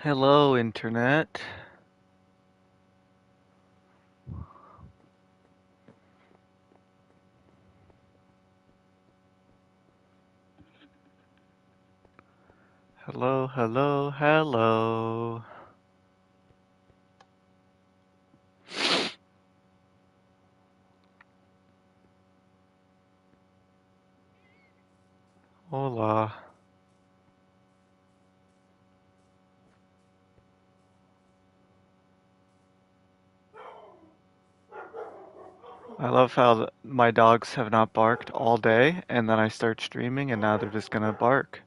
Hello, Internet. Hello, hello, hello. Hola. I love how my dogs have not barked all day, and then I start streaming, and now they're just gonna bark.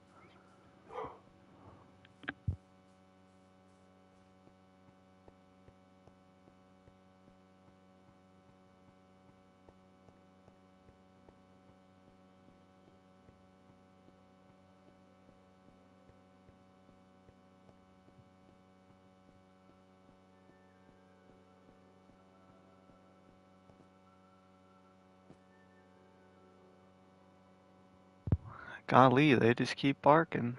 Golly, they just keep barking.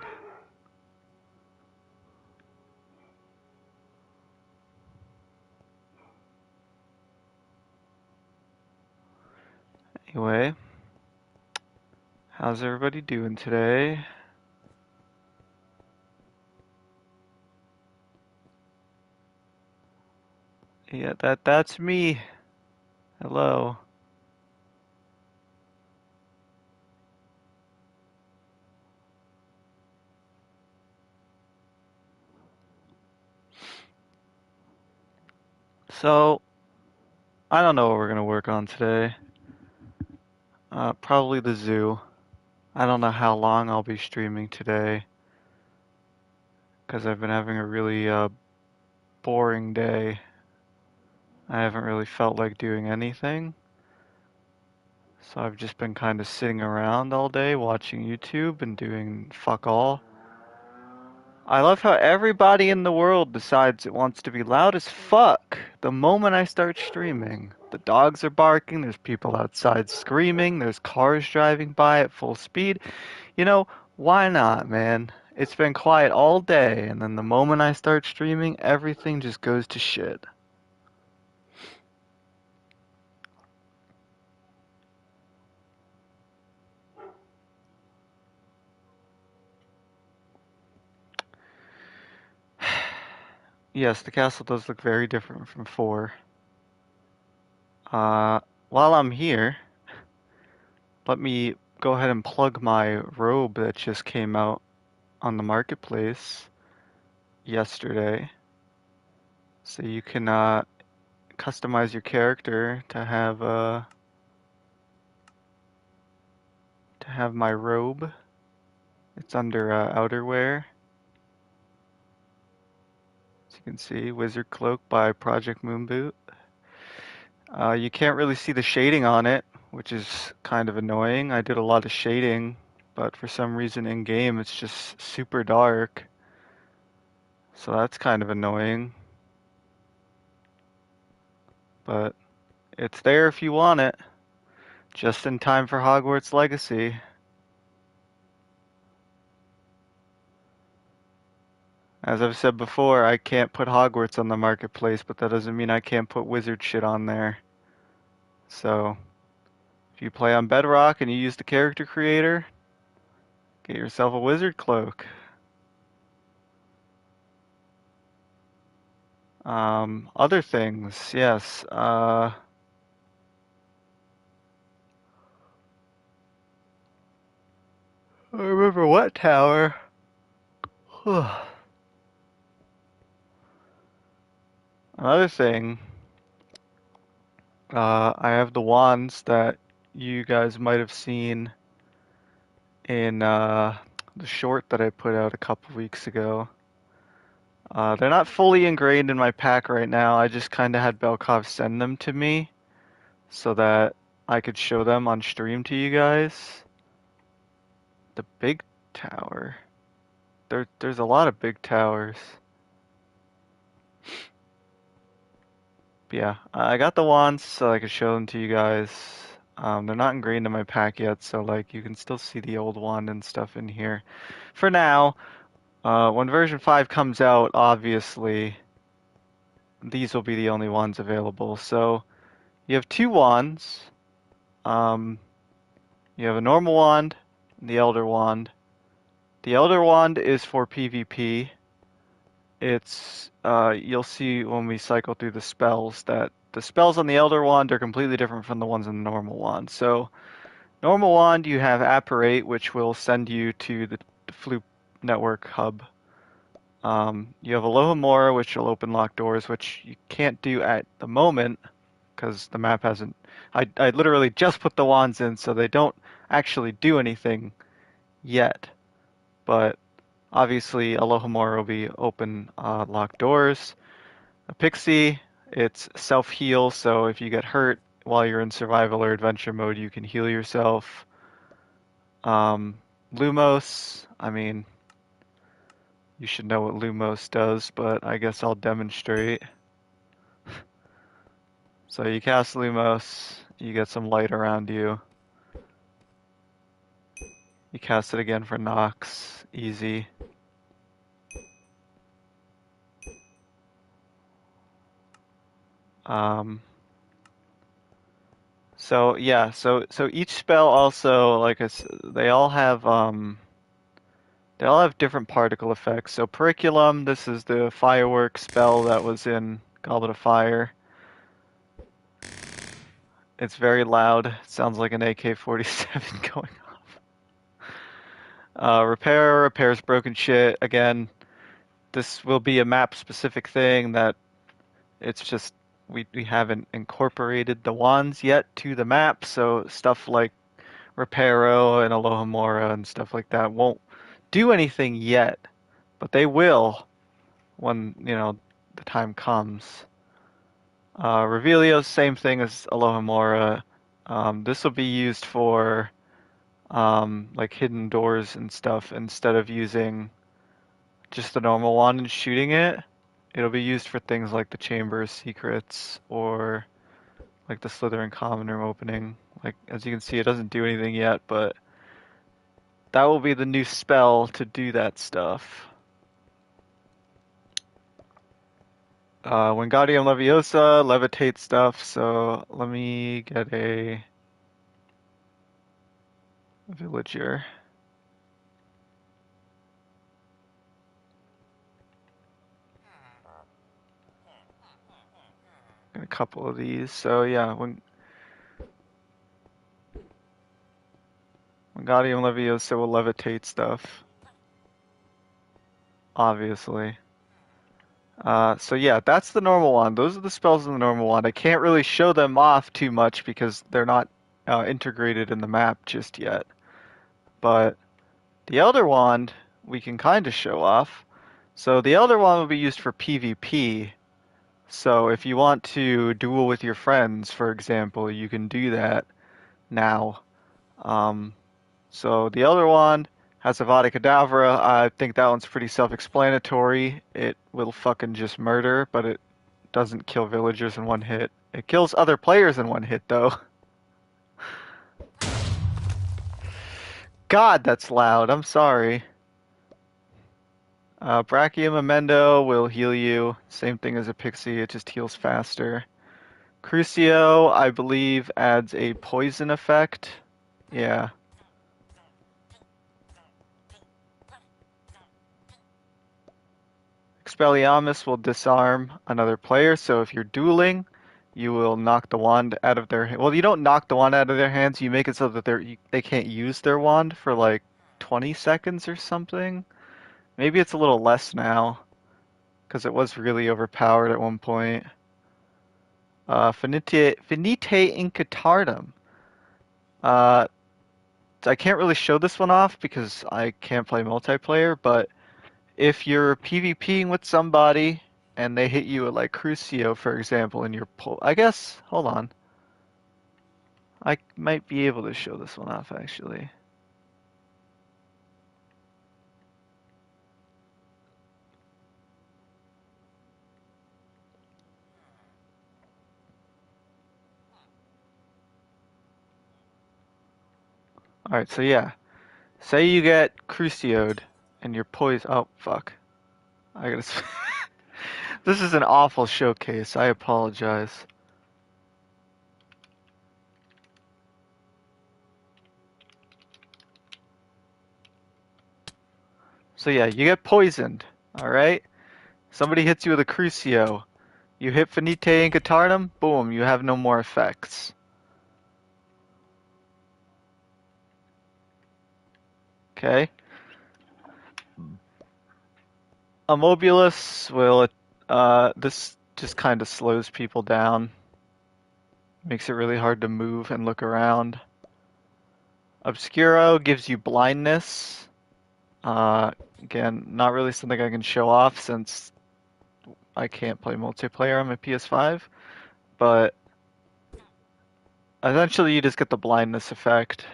Anyway, how's everybody doing today? Yeah, that's me. Hello. So, I don't know what we're gonna work on today. Probably the zoo. I don't know how long I'll be streaming today, because I've been having a really boring day. I haven't really felt like doing anything. So I've just been kind of sitting around all day watching YouTube and doing fuck all. I love how everybody in the world decides it wants to be loud as fuck the moment I start streaming. The dogs are barking, there's people outside screaming, there's cars driving by at full speed. You know, why not, man? It's been quiet all day, and then the moment I start streaming, everything just goes to shit. Yes, the castle does look very different from 4. Uh, while I'm here, let me go ahead and plug my robe that just came out on the marketplace yesterday. So you can customize your character to have my robe. It's under outerwear. As you can see, Wizard Cloak by Project Moonboot. You can't really see the shading on it, which is kind of annoying. I did a lot of shading, but for some reason in game it's just super dark. So that's kind of annoying. But it's there if you want it. Just in time for Hogwarts Legacy. As I've said before, I can't put Hogwarts on the marketplace, but that doesn't mean I can't put wizard shit on there. So, if you play on Bedrock and you use the character creator, get yourself a wizard cloak. Other things, yes. I remember what tower? Another thing, I have the wands that you guys might have seen in the short that I put out a couple weeks ago. They're not fully ingrained in my pack right now. I just kind of had Belkov send them to me so that I could show them on stream to you guys. The big tower. There's a lot of big towers. But yeah, I got the wands so I could show them to you guys. They're not ingrained in my pack yet, so like you can still see the old wand and stuff in here for now. When version 5 comes out, obviously, these will be the only wands available. So you have two wands. Um, you have a normal wand and the Elder Wand. The Elder Wand is for PvP. It's you'll see when we cycle through the spells that the spells on the Elder Wand are completely different from the ones in the normal wand. So normal wand you have Apparate, which will send you to the Floop network hub. You have Alohomora, which will open locked doors, which you can't do at the moment because the map hasn't. I literally just put the wands in, so they don't actually do anything yet. But obviously, Alohomora will be open locked doors. A pixie, it's self heal, so if you get hurt while you're in survival or adventure mode, you can heal yourself. Um, Lumos, I mean, you should know what Lumos does, but I guess I'll demonstrate. So you cast Lumos, you get some light around you. You cast it again for Nox, easy. Um, so yeah, so each spell also, like they all have different particle effects. So Periculum, this is the firework spell that was in Goblet of Fire. It's very loud. It sounds like an AK-47 going off. Repair repairs broken shit. Again, this will be a map specific thing that it's just we haven't incorporated the wands yet to the map, so stuff like Reparo and Alohomora and stuff like that won't do anything yet, but they will when, the time comes. Revelio, same thing as Alohomora. This will be used for like hidden doors and stuff instead of using just the normal wand and shooting it. It'll be used for things like the Chamber of Secrets or like the Slytherin Common Room opening. Like, as you can see, it doesn't do anything yet, but that will be the new spell to do that stuff. Wingardium Leviosa, levitate stuff, so let me get a villager. Get a couple of these. So yeah, Wingardium Leviosa will levitate stuff, obviously. So yeah, that's the normal one. Those are the spells in the normal one. I can't really show them off too much because they're not integrated in the map just yet. But the Elder Wand we can kind of show off. So the Elder Wand will be used for PvP. So if you want to duel with your friends, for example, you can do that now. Um, so the Elder Wand has Avada Kedavra. I think that one's pretty self-explanatory. It will fucking just murder, but it doesn't kill villagers in one hit. It kills other players in one hit, though. God, that's loud. I'm sorry. Brachium Amendo will heal you. Same thing as a pixie, it just heals faster. Crucio, I believe, adds a poison effect. Yeah. Expelliarmus will disarm another player, so if you're dueling, you will knock the wand out of their hand. Well, you don't knock the wand out of their hands, you make it so that they can't use their wand for like 20 seconds or something. Maybe it's a little less now, because it was really overpowered at one point. Finite Incartatum. Uh, I can't really show this one off because I can't play multiplayer, but if you're PvPing with somebody and they hit you at like Crucio, for example, and you're I guess, hold on. I might be able to show this one off actually. Alright, so yeah. Say you get Crucioed and you're poised. Oh, fuck. I gotta. This is an awful showcase. I apologize. So yeah, you get poisoned. All right. Somebody hits you with a Crucio. You hit Finite Incarnatum. Boom. You have no more effects. Okay. Immobilus will. This just kind of slows people down. Makes it really hard to move and look around. Obscuro gives you blindness. Again, not really something I can show off since I can't play multiplayer on my PS5, but essentially you just get the blindness effect.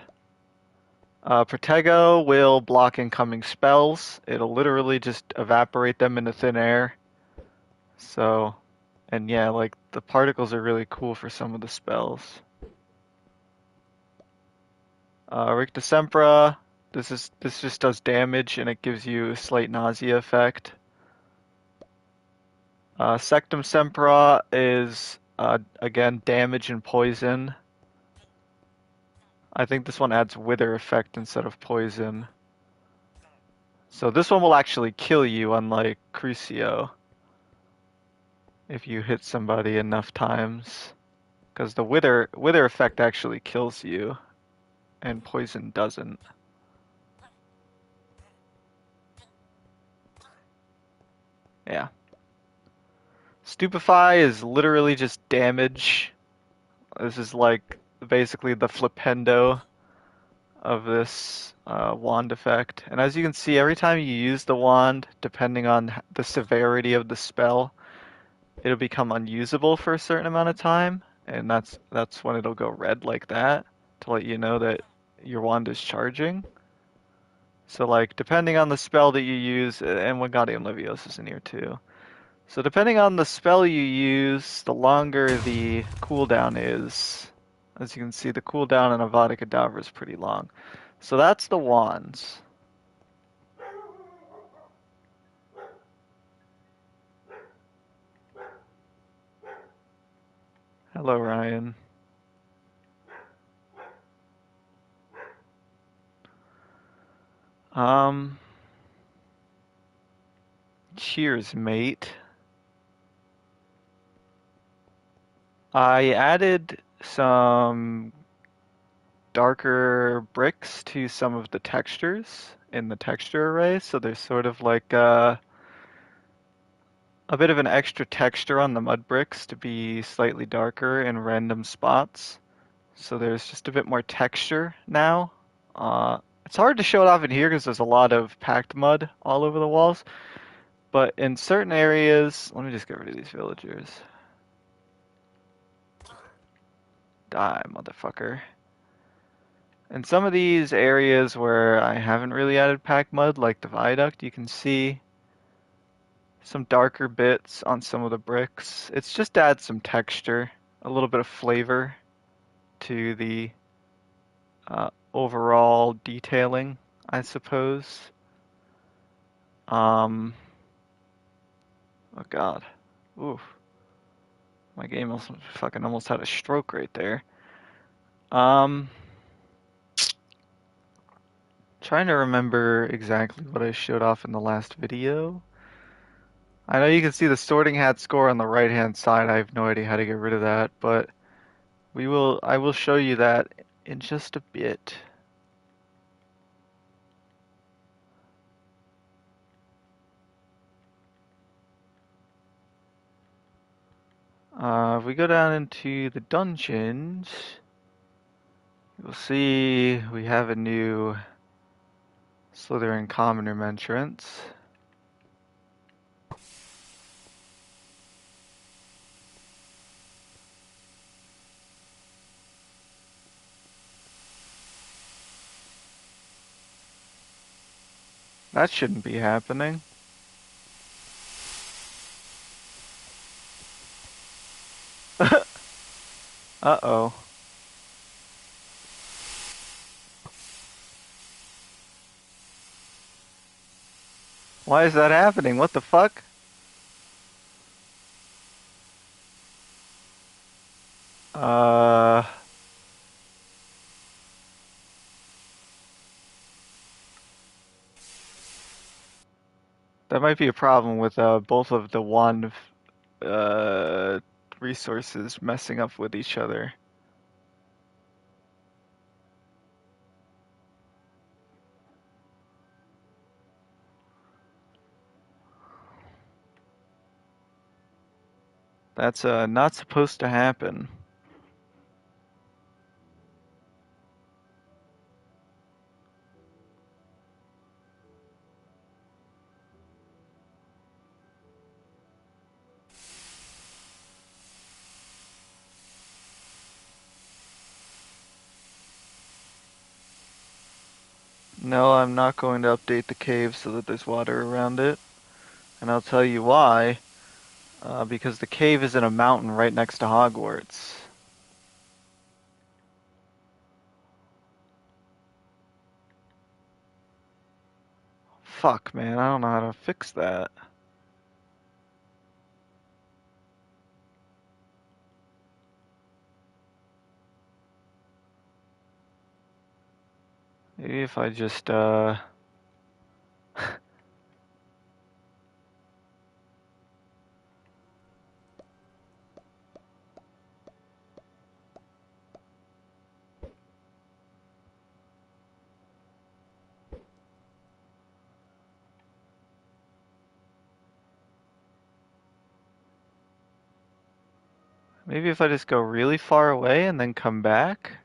Protego will block incoming spells. It'll literally just evaporate them into thin air. So, and yeah, like the particles are really cool for some of the spells. Ricta Sempra, this just does damage and it gives you a slight nausea effect. Sectum Sempra is again damage and poison. I think this one adds wither effect instead of poison. So this one will actually kill you, unlike Crucio, if you hit somebody enough times. Because the wither effect actually kills you, and poison doesn't. Yeah. Stupefy is literally just damage. This is like basically the flipendo of this wand effect. And as you can see, every time you use the wand, depending on the severity of the spell, it'll become unusable for a certain amount of time, and that's when it'll go red like that to let you know that your wand is charging. So like depending on the spell that you use, and Wingardium Leviosa is in here too. So depending on the spell you use, the longer the cooldown is. As you can see, the cooldown on Avada Kedavra is pretty long. So that's the wands. Hello, Ryan. Um, cheers, mate. I added some darker bricks to some of the textures in the texture array, so there's sort of like a bit of an extra texture on the mud bricks to be slightly darker in random spots. So there's just a bit more texture now. It's hard to show it off in here because there's a lot of packed mud all over the walls, but in certain areas, let me just get rid of these villagers. Die, motherfucker. In some of these areas where I haven't really added pack mud, like the viaduct, you can see some darker bits on some of the bricks. It's just to add some texture, a little bit of flavor to the overall detailing, I suppose. Oh god. Oof. My game almost had a stroke right there. Um, Trying to remember exactly what I showed off in the last video. I know you can see the sorting hat score on the right hand side. I have no idea how to get rid of that, but I will show you that in just a bit. If we go down into the dungeons, you'll see we have a new Slytherin common room entrance. That shouldn't be happening. Uh-oh. Why is that happening? What the fuck? Uh, that might be a problem with both of the wand uh resources messing up with each other. That's not supposed to happen. No, I'm not going to update the cave so that there's water around it. And I'll tell you why. Because the cave is in a mountain right next to Hogwarts. Fuck, man, I don't know how to fix that. Maybe if I just, maybe if I just go really far away and then come back?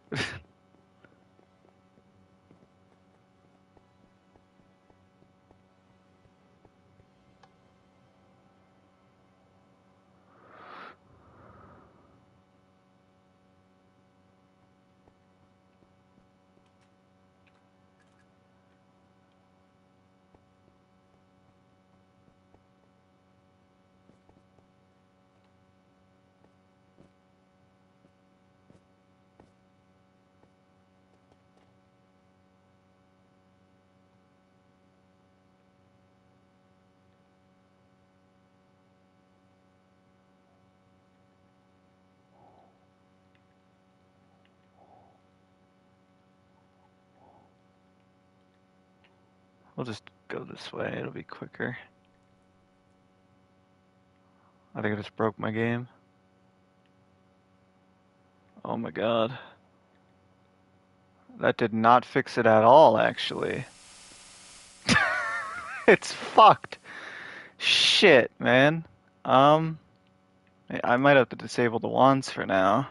We'll just go this way, it'll be quicker. I think I just broke my game. Oh my god. That did not fix it at all, actually. It's fucked. Shit, man. Um, I might have to disable the wands for now.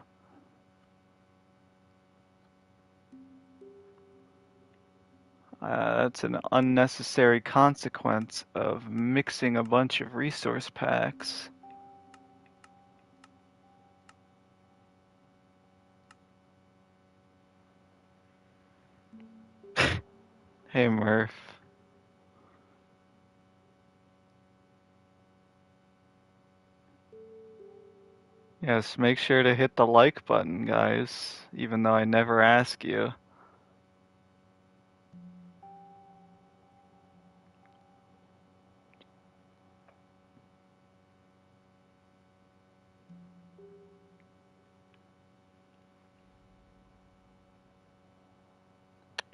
That's an unnecessary consequence of mixing a bunch of resource packs. Hey, Murph. Yes, make sure to hit the like button, guys, even though I never ask you.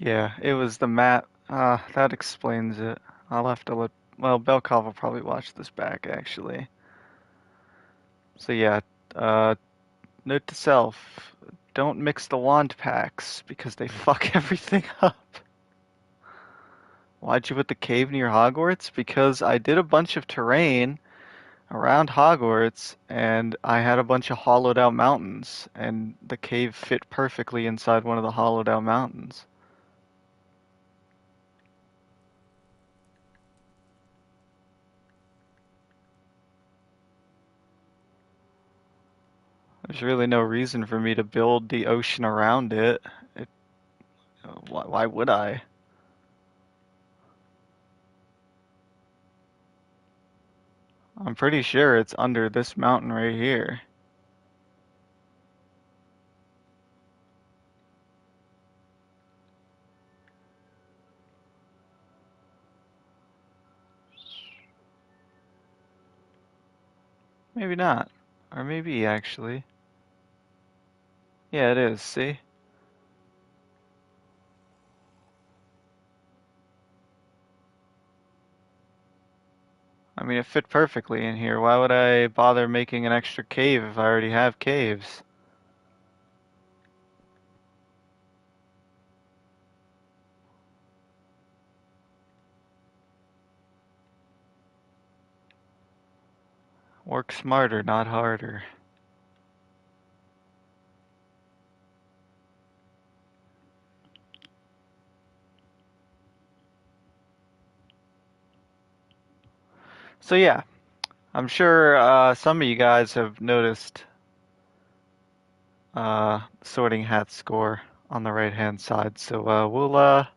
Yeah, it was the map. That explains it. I'll have to let. Well, Belkov will probably watch this back, actually. So yeah, uh, note to self: don't mix the wand packs because they fuck everything up. Why'd you put the cave near Hogwarts? Because I did a bunch of terrain around Hogwarts and I had a bunch of hollowed out mountains, and the cave fit perfectly inside one of the hollowed out mountains. There's really no reason for me to build the ocean around it. It why would I? I'm pretty sure it's under this mountain right here. Maybe not. Or maybe, actually. Yeah, it is, see? I mean, it fit perfectly in here. Why would I bother making an extra cave if I already have caves? Work smarter, not harder. So yeah, I'm sure some of you guys have noticed Sorting Hat score on the right hand side. So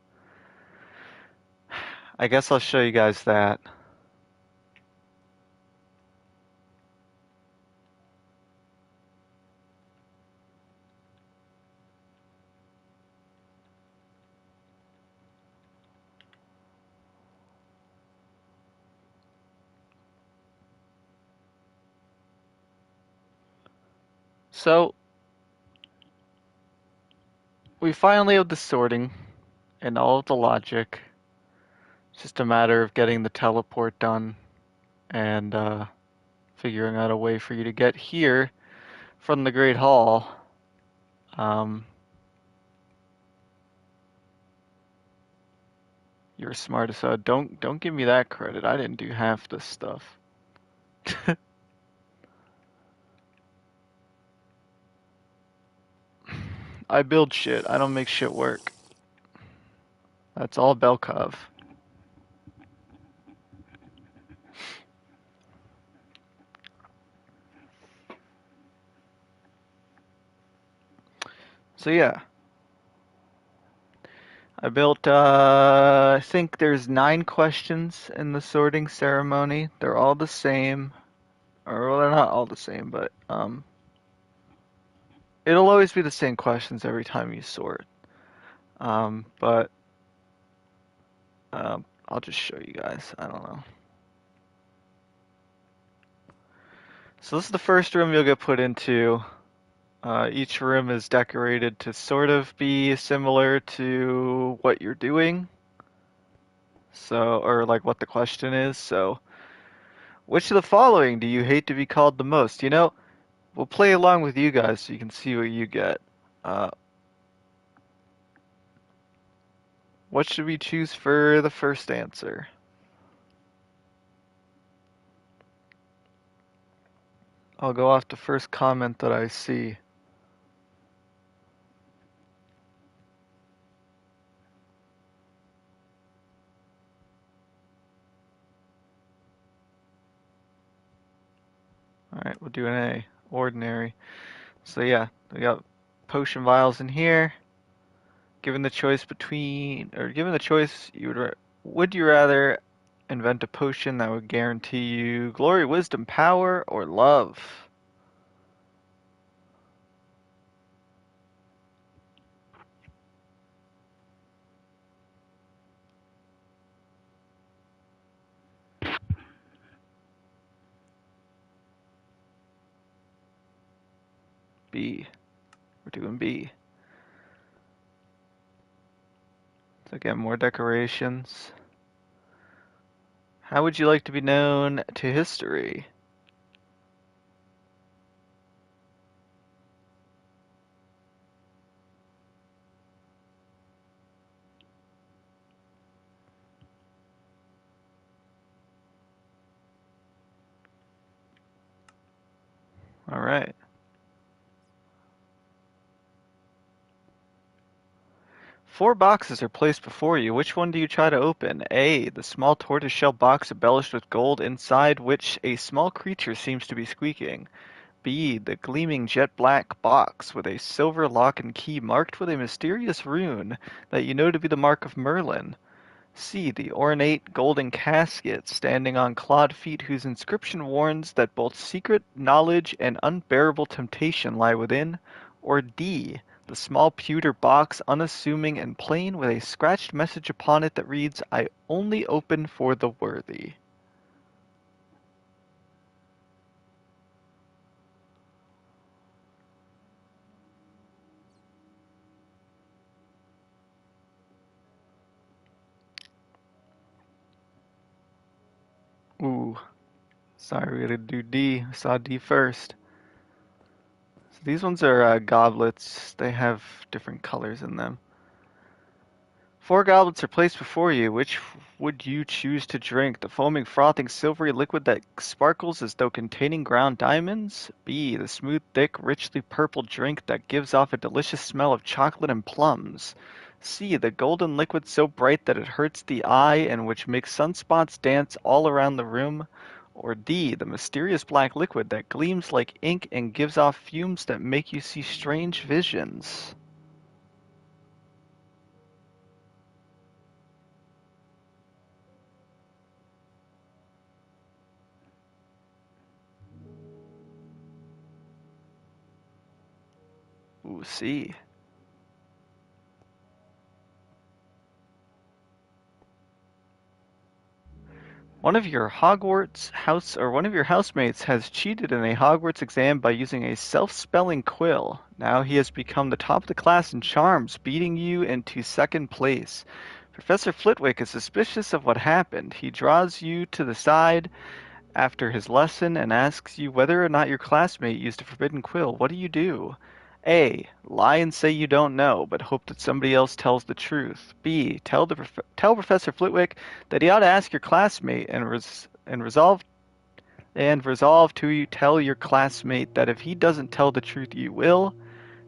I guess I'll show you guys that. So we finally have the sorting and all of the logic. It's just a matter of getting the teleport done and figuring out a way for you to get here from the Great Hall. Um, you're smart as hell. Don't give me that credit. I didn't do half this stuff. I build shit. I don't make shit work. That's all Belkov. So yeah, I built. I think there's 9 questions in the sorting ceremony. They're all the same, or well, they're not all the same, but it'll always be the same questions every time you sort. But I'll just show you guys. I don't know. So this is the first room you'll get put into. Each room is decorated to sort of be similar to what you're doing. So, or like what the question is. So, which of the following do you hate to be called the most? We'll play along with you guys so you can see what you get. Uh, what should we choose for the first answer? I'll go off the first comment that I see. Alright, we'll do an A. Ordinary. So yeah, we got potion vials in here. Given the choice given the choice, would you rather invent a potion that would guarantee you glory, wisdom, power, or love? B. We're doing B. So again, more decorations. How would you like to be known to history? All right. Four boxes are placed before you. Which one do you try to open? A. The small tortoiseshell box embellished with gold, inside which a small creature seems to be squeaking. B. The gleaming jet black box with a silver lock and key marked with a mysterious rune that you know to be the mark of Merlin. C. The ornate golden casket standing on clawed feet whose inscription warns that both secret knowledge and unbearable temptation lie within. Or D. The small pewter box, unassuming and plain, with a scratched message upon it that reads, I only open for the worthy. Ooh, sorry, we gotta do D. I saw D first. So these ones are goblets. They have different colors in them. Four goblets are placed before you. Which would you choose to drink? The foaming, frothing, silvery liquid that sparkles as though containing ground diamonds? B. The smooth, thick, richly purple drink that gives off a delicious smell of chocolate and plums? C. The golden liquid so bright that it hurts the eye and which makes sunspots dance all around the room? Or D. The mysterious black liquid that gleams like ink and gives off fumes that make you see strange visions? Ooh, C. One of your housemates has cheated in a Hogwarts exam by using a self-spelling quill. Now he has become the top of the class in charms, beating you into second place. Professor Flitwick is suspicious of what happened. He draws you to the side after his lesson and asks you whether or not your classmate used a forbidden quill. What do you do? A. Lie and say you don't know, but hope that somebody else tells the truth. B. Tell Professor Flitwick that he ought to ask your classmate and resolve to tell your classmate that if he doesn't tell the truth, you will.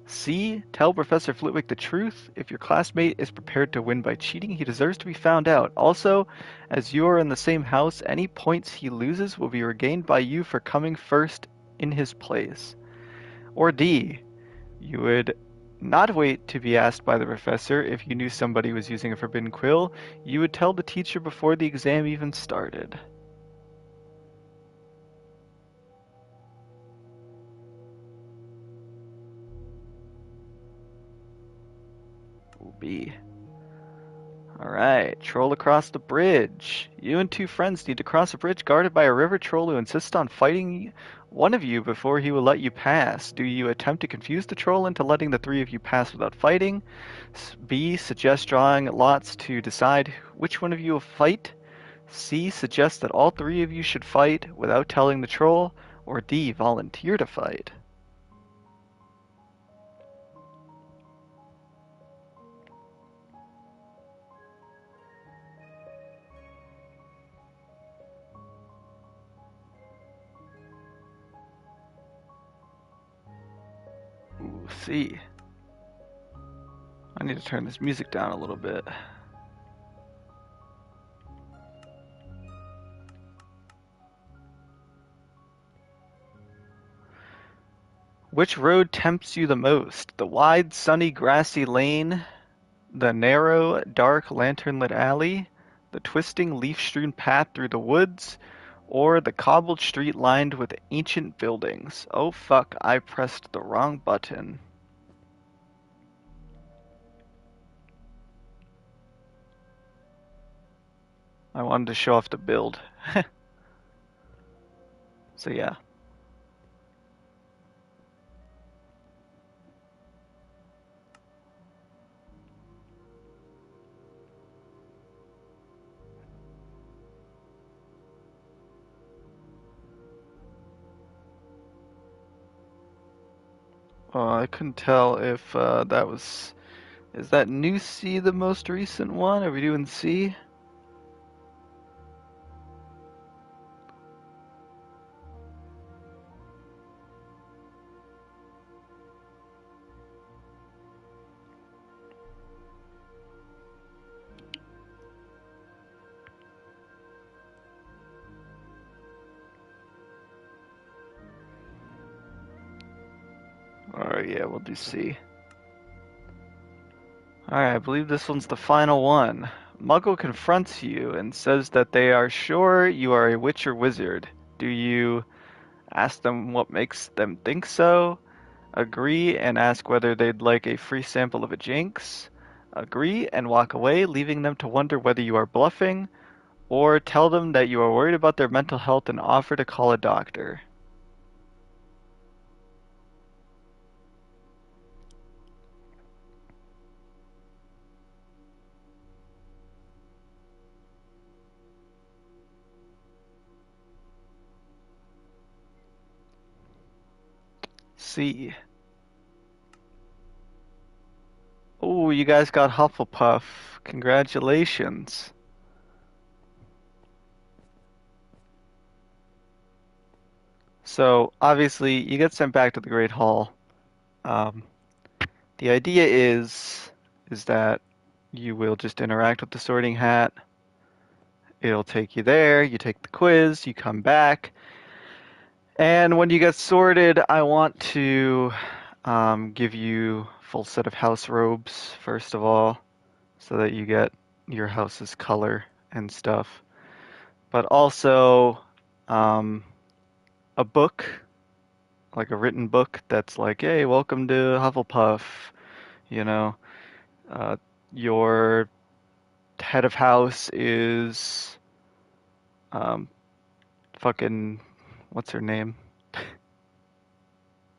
C. Tell Professor Flitwick the truth. If your classmate is prepared to win by cheating, he deserves to be found out. Also, as you are in the same house, any points he loses will be regained by you for coming first in his place. Or D. You would not wait to be asked by the professor if you knew somebody was using a forbidden quill. You would tell the teacher before the exam even started. Ooh, B. Alright, troll across the bridge. You and two friends need to cross a bridge guarded by a river troll who insists on fighting one of you before he will let you pass. Do you attempt to confuse the troll into letting the three of you pass without fighting? B. Suggest drawing lots to decide which one of you will fight. C. Suggests that all three of you should fight without telling the troll. Or D. Volunteer to fight. Ooh, C. I need to turn this music down a little bit. Which road tempts you the most? The wide, sunny, grassy lane, the narrow, dark, lantern-lit alley, the twisting, leaf-strewn path through the woods, or the cobbled street lined with ancient buildings? Oh fuck, I pressed the wrong button. I wanted to show off the build. So yeah. I couldn't tell if that was... Is that new C the most recent one? Are we doing C? Alright, yeah, we'll do C. Alright, I believe this one's the final one. Muggle confronts you and says that they are sure you are a witch or wizard. Do you ask them what makes them think so? Agree and ask whether they'd like a free sample of a jinx? Agree and walk away, leaving them to wonder whether you are bluffing? Or tell them that you are worried about their mental health and offer to call a doctor? see. Oh, you guys got Hufflepuff. Congratulations. So, obviously, you get sent back to the Great Hall. Um, the idea is that you will just interact with the Sorting Hat. It'll take you there, you take the quiz, you come back, and when you get sorted, I want to give you full set of house robes, first of all, so that you get your house's color and stuff. But also um, a book, like a written book that's like, hey, welcome to Hufflepuff, you know. Uh, your head of house is um, fucking, what's her name?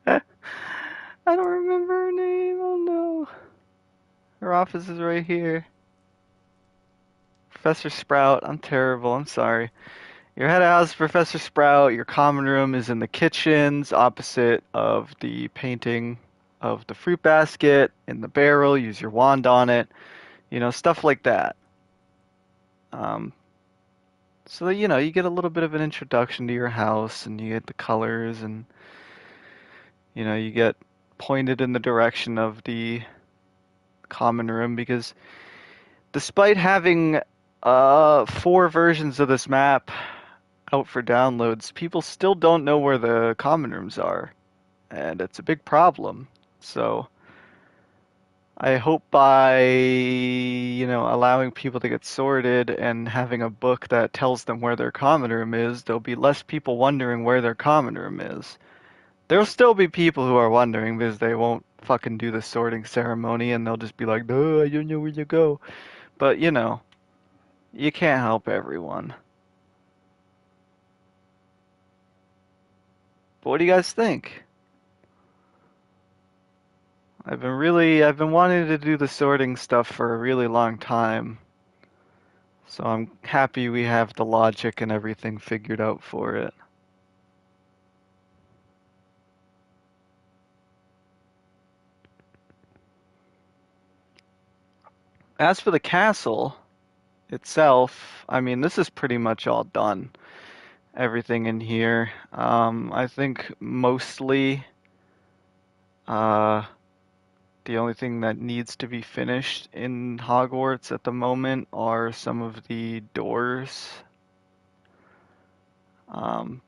I don't remember her name. Oh no. Her office is right here. Professor Sprout. I'm terrible. I'm sorry. Your head of house is Professor Sprout. Your common room is in the kitchens, opposite of the painting of the fruit basket in the barrel. Use your wand on it. You know, stuff like that. Um, so that, you get a little bit of an introduction to your house and you get the colors and, you get pointed in the direction of the common room because despite having four versions of this map out for downloads, people still don't know where the common rooms are, and it's a big problem. So I hope by, allowing people to get sorted and having a book that tells them where their common room is, there'll be less people wondering where their common room is. There'll still be people who are wondering because they won't fucking do the sorting ceremony and they'll just be like, "No, I don't know where to go." But, you can't help everyone. But what do you guys think? I've been wanting to do the sorting stuff for a really long time. So I'm happy we have the logic and everything figured out for it. As for the castle itself, I mean, this is pretty much all done. Everything in here. I think mostly uh, the only thing that needs to be finished in Hogwarts at the moment are some of the doors. Um,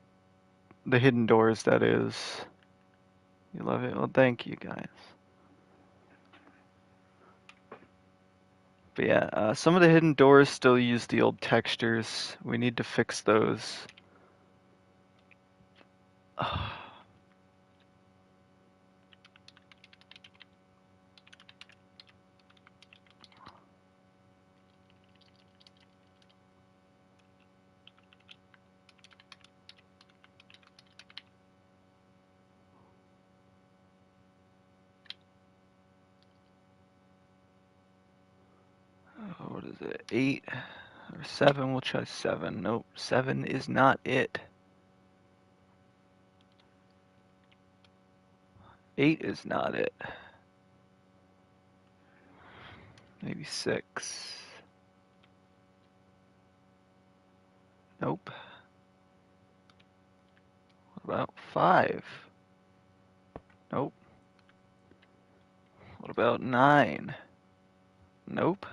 the hidden doors, that is. You love it? Well, thank you guys. But yeah, some of the hidden doors still use the old textures. We need to fix those. What is it? 8 or 7? We'll try 7. Nope, 7 is not it. 8 is not it. Maybe 6. Nope. What about 5? Nope. What about 9? Nope.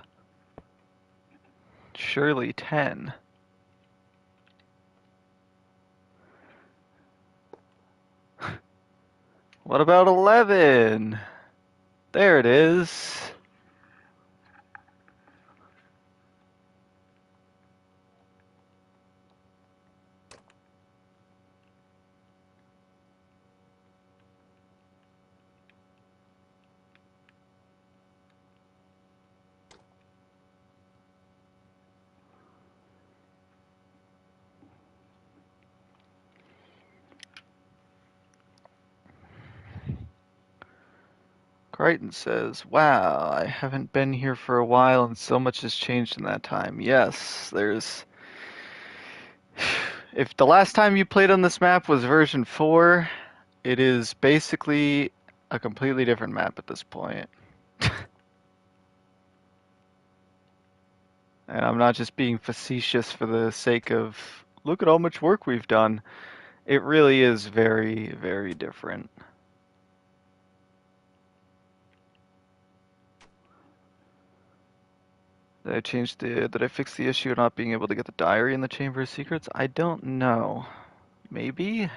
Surely 10. What about 11? There it is. Crichton says, wow, I haven't been here for a while and so much has changed in that time. Yes, there's... If the last time you played on this map was version 4, It is basically a completely different map at this point. And I'm not just being facetious for the sake of, look at how much work we've done. It really is very, very different. Did I fix the issue of not being able to get the diary in the Chamber of Secrets? I don't know. Maybe?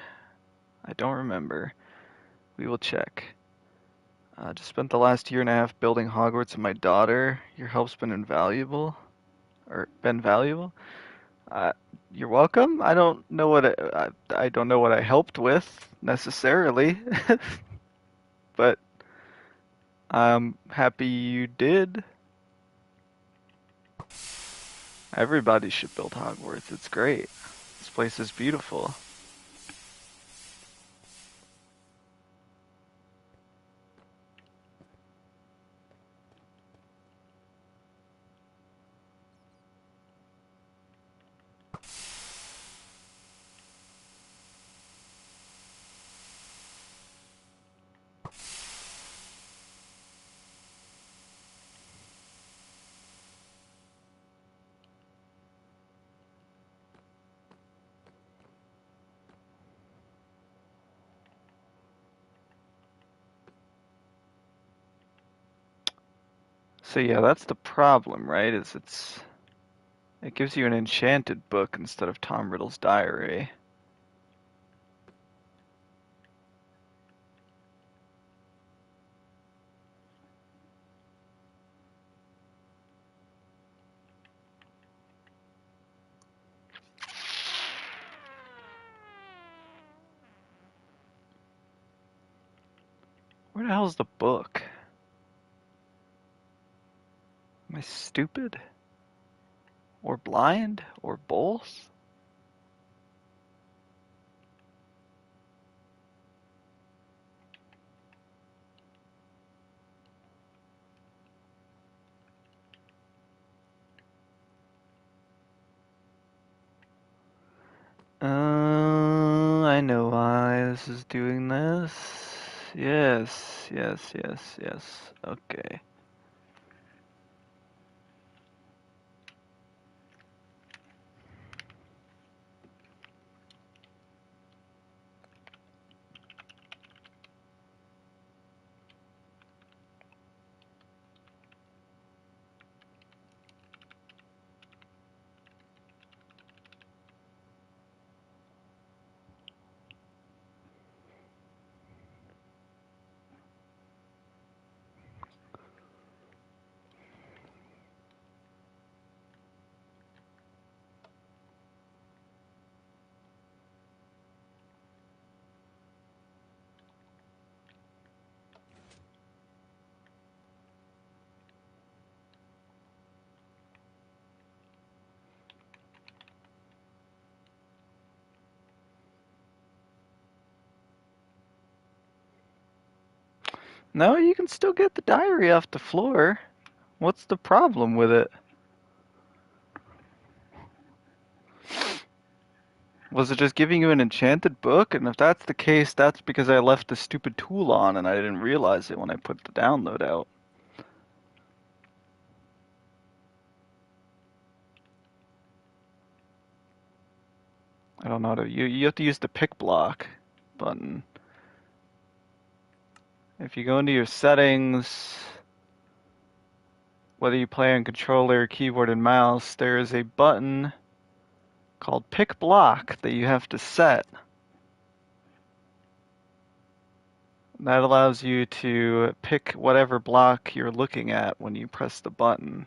I don't remember. We will check. Just spent the last year and a half building Hogwarts with my daughter. Your help's been invaluable. Or been valuable. Uh, you're welcome. I don't know what I don't know what I helped with necessarily, but I'm happy you did. Everybody should build Hogwarts. It's great. This place is beautiful. So yeah, that's the problem, right? It gives you an enchanted book instead of Tom Riddle's diary. Where the hell's the book? Am I stupid? Or blind? Or both? I know why this is doing this. Yes, yes, yes, yes. Okay. No, you can still get the diary off the floor. What's the problem with it? Was it just giving you an enchanted book? And if that's the case, that's because I left the stupid tool on and I didn't realize it when I put the download out. I don't know how to. You have to use the pick block button. If you go into your settings, whether you play on controller, keyboard, and mouse, there is a button called pick block that you have to set. That allows you to pick whatever block you're looking at when you press the button.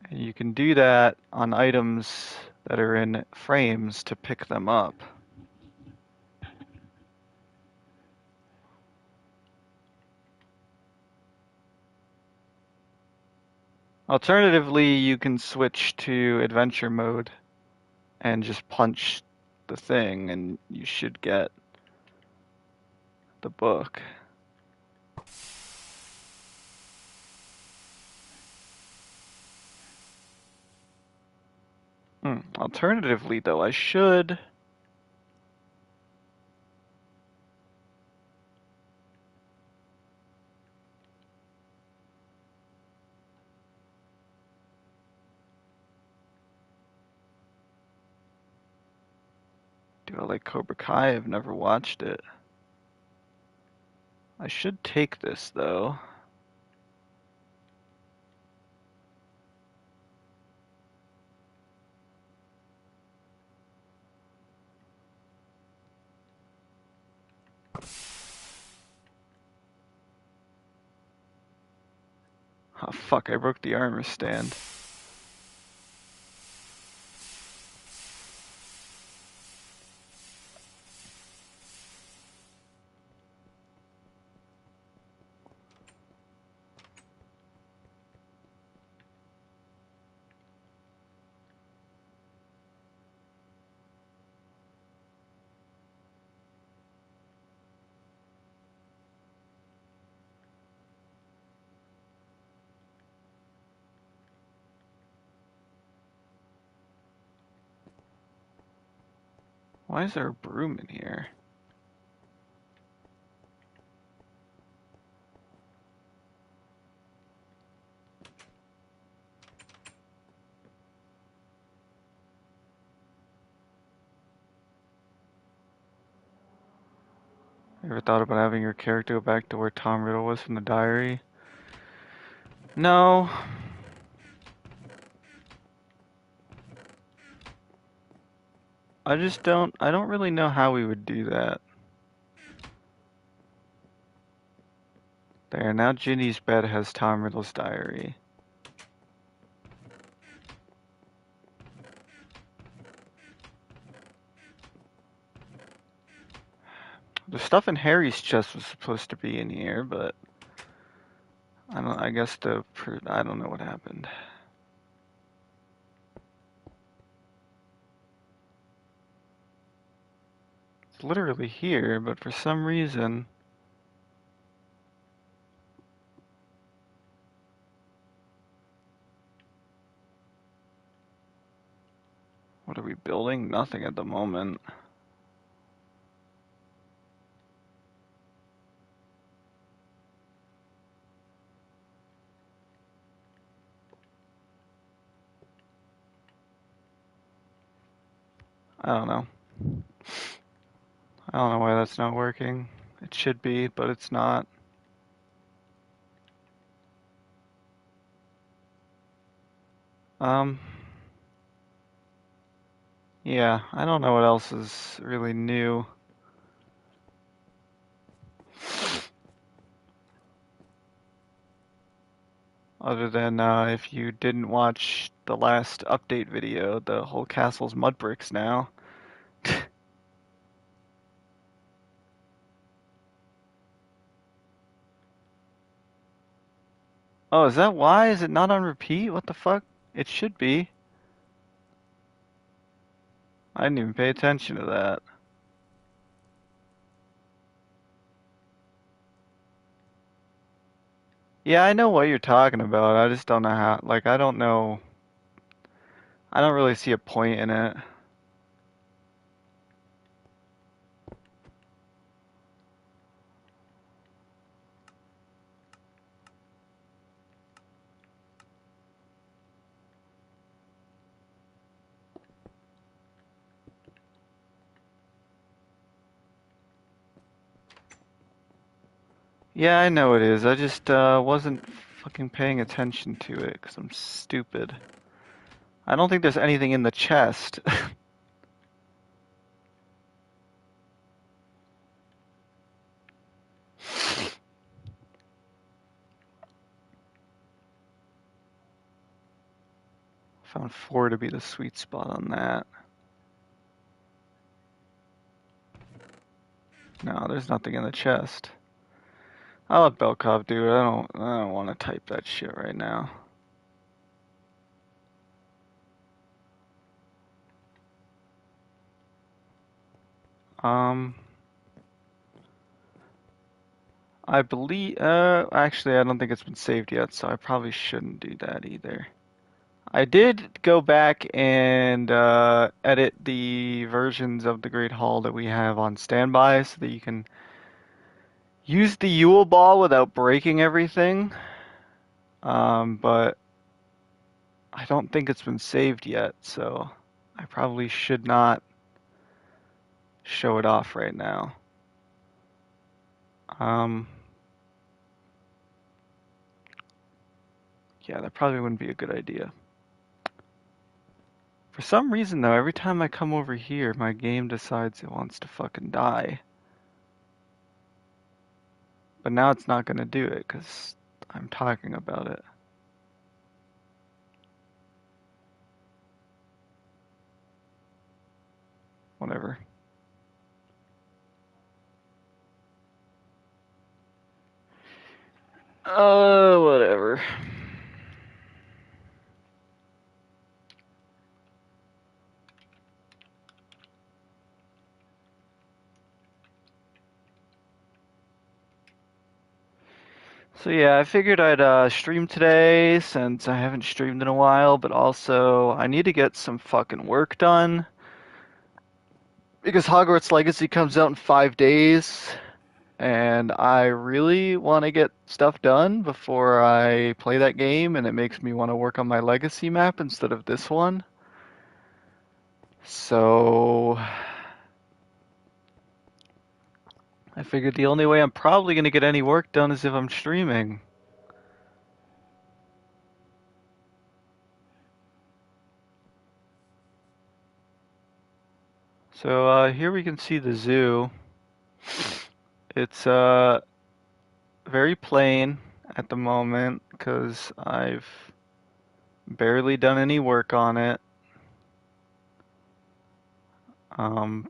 And you can do that on items that are in frames to pick them up. Alternatively, you can switch to adventure mode and just punch the thing and you should get the book. Alternatively, though, I should Do I like Cobra Kai? I've never watched it. I should take this though. Oh fuck, I broke the armor stand. Why is there a broom in here? You ever thought about having your character go back to where Tom Riddle was from the diary? No. I don't really know how we would do that. There, now Ginny's bed has Tom Riddle's diary. The stuff in Harry's chest was supposed to be in here, but I guess I don't know what happened. It's literally here, but for some reason. What are we building? Nothing at the moment. I don't know. I don't know why that's not working. It should be, but it's not. Yeah, I don't know what else is really new. Other than if you didn't watch the last update video, the whole castle's mud bricks now. Oh, is that why? Is it not on repeat? What the fuck? It should be. I didn't even pay attention to that. Yeah, I know what you're talking about. I just don't know how. Like, I don't know. I don't really see a point in it. Yeah, I know it is. I just wasn't fucking paying attention to it because I'm stupid. I don't think there's anything in the chest. Found 4 to be the sweet spot on that. No, there's nothing in the chest. I'll let Belkov do it. I don't want to type that shit right now. Um, I believe, actually, I don't think it's been saved yet, so I probably shouldn't do that either. I did go back and edit the versions of the Great Hall that we have on standby so that you can use the Yule Ball without breaking everything. But I don't think it's been saved yet, so I probably should not show it off right now. Um, yeah, that probably wouldn't be a good idea. For some reason though, every time I come over here, my game decides it wants to fucking die. But now it's not gonna do it because I'm talking about it. Whatever. Whatever. So yeah, I figured I'd stream today since I haven't streamed in a while, but also I need to get some fucking work done because Hogwarts Legacy comes out in 5 days, and I really want to get stuff done before I play that game, and it makes me want to work on my Legacy map instead of this one. So I figured the only way I'm probably going to get any work done is if I'm streaming. So here we can see the zoo. It's very plain at the moment because I've barely done any work on it. Um,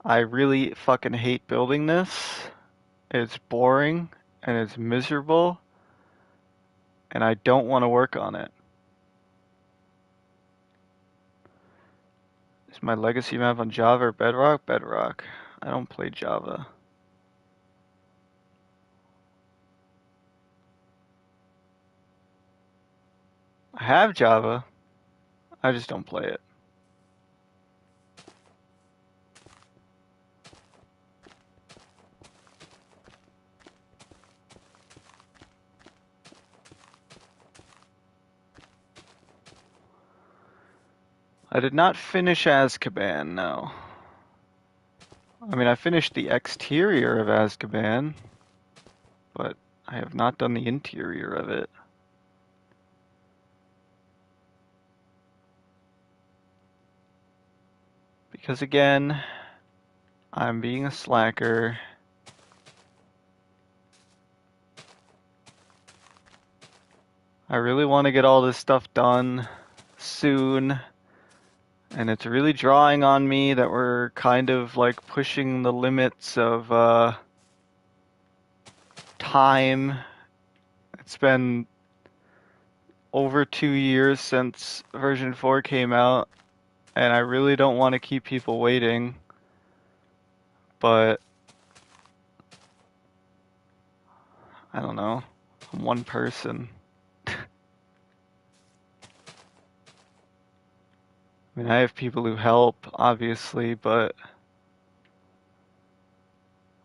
I really fucking hate building this. It's boring and it's miserable, and I don't want to work on it. Is my legacy map on Java or Bedrock? Bedrock. I don't play Java. I have Java, I just don't play it. I did not finish Azkaban, no. I mean, I finished the exterior of Azkaban, but I have not done the interior of it. Because again, I'm being a slacker. I really want to get all this stuff done soon, and it's really drawing on me that we're kind of like pushing the limits of time. It's been over 2 years since version 4 came out, and I really don't want to keep people waiting, but I don't know. I'm one person. I mean, I have people who help, obviously, but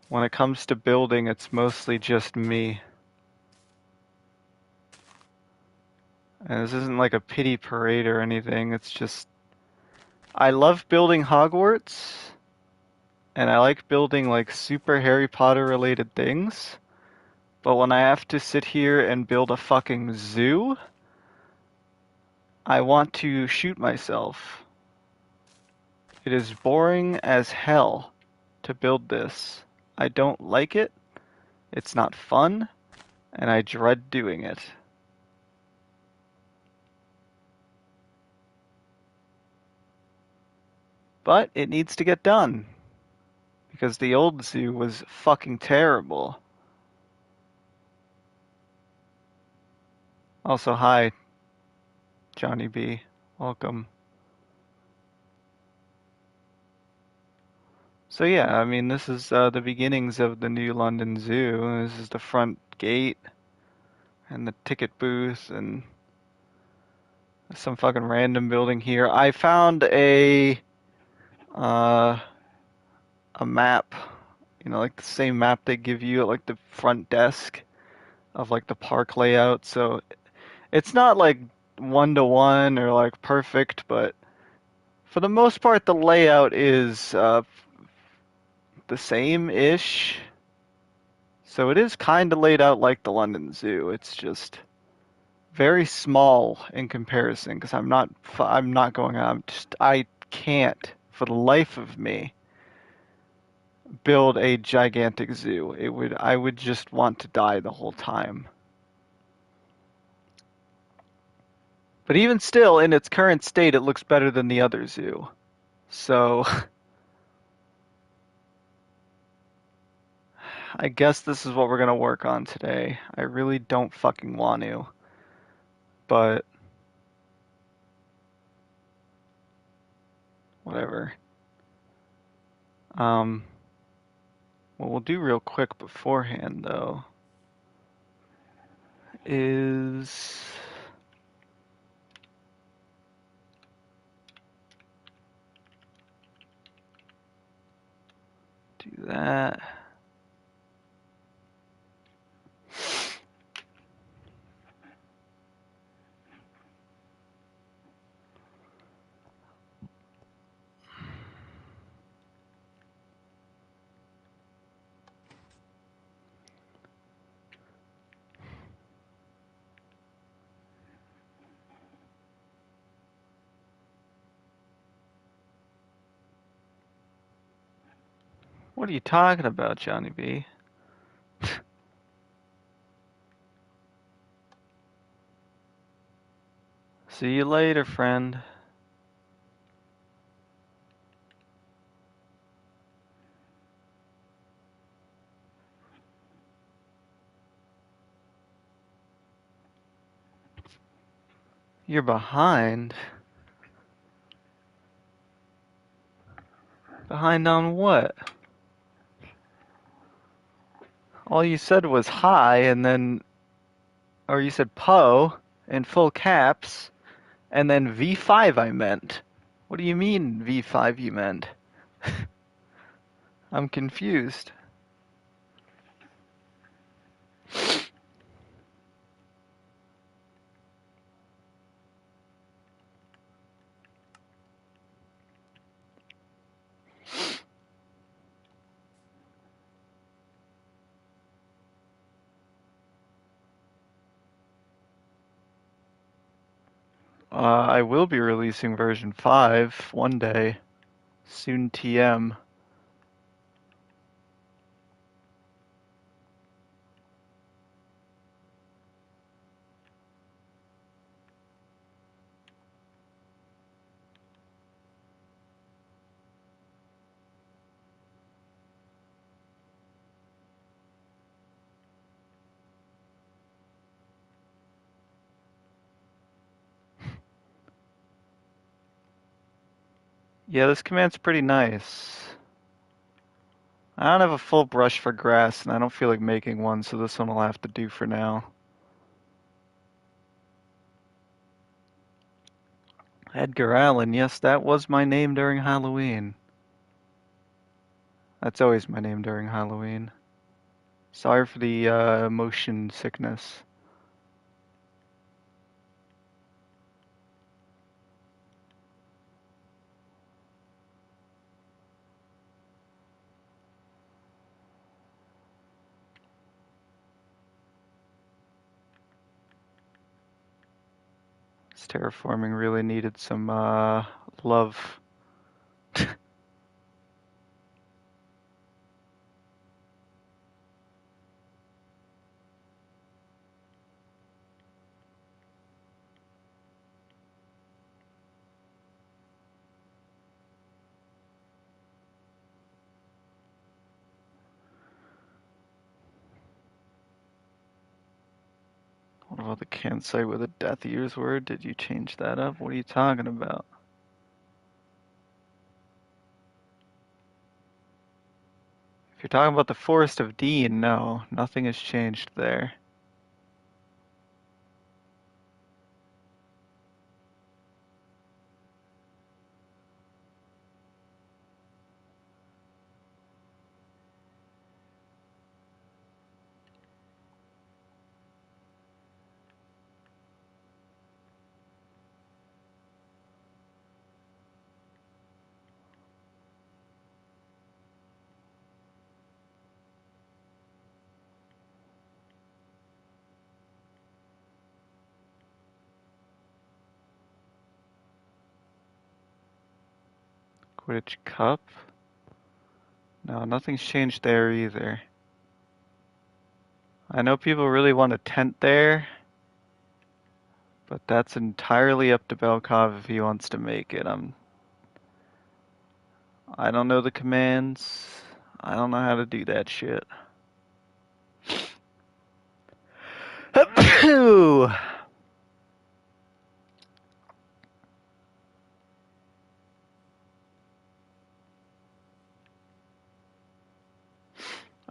when it comes to building, it's mostly just me. And this isn't like a pity parade or anything, it's just I love building Hogwarts, and I like building like super Harry Potter related things, but when I have to sit here and build a fucking zoo, I want to shoot myself. It is boring as hell to build this. I don't like it, it's not fun, and I dread doing it. But it needs to get done, because the old zoo was fucking terrible. Also, hi, Johnny B. Welcome. So yeah, I mean, this is the beginnings of the new London Zoo. This is the front gate and the ticket booth and some fucking random building here. I found uh, a map, like the same map they give you at like the front desk of like the park layout. So it's not like one to one or like perfect, but For the most part, the layout is the same-ish. So it is kind of laid out like the London Zoo. It's just very small in comparison because I'm not going on. I can't for the life of me build a gigantic zoo. I would just want to die the whole time. But even still, in its current state, it looks better than the other zoo. So I guess this is what we're gonna work on today. I really don't fucking want to, but whatever. Um, what we'll do real quick beforehand, though, is do that. What are you talking about, Johnny B? See you later, friend. You're behind. Behind on what? All you said was hi, and then, or you said Poe in full caps, and then V5 I meant. What do you mean V5 you meant? I'm confused. I will be releasing version 5 one day. Soon TM. Yeah, this command's pretty nice. I don't have a full brush for grass, and I don't feel like making one, so this one will have to do for now. Edgar Allan, yes, that was my name during Halloween. That's always my name during Halloween. Sorry for the motion sickness. This terraforming really needed some love. What about the campsite where the Death Eaters were? Did you change that up? What are you talking about? If you're talking about the Forest of Dean, no, nothing has changed there. Quidditch Cup? No, nothing's changed there either. I know people really want a tent there, but that's entirely up to Belkov if he wants to make it. I don't know the commands. I don't know how to do that shit.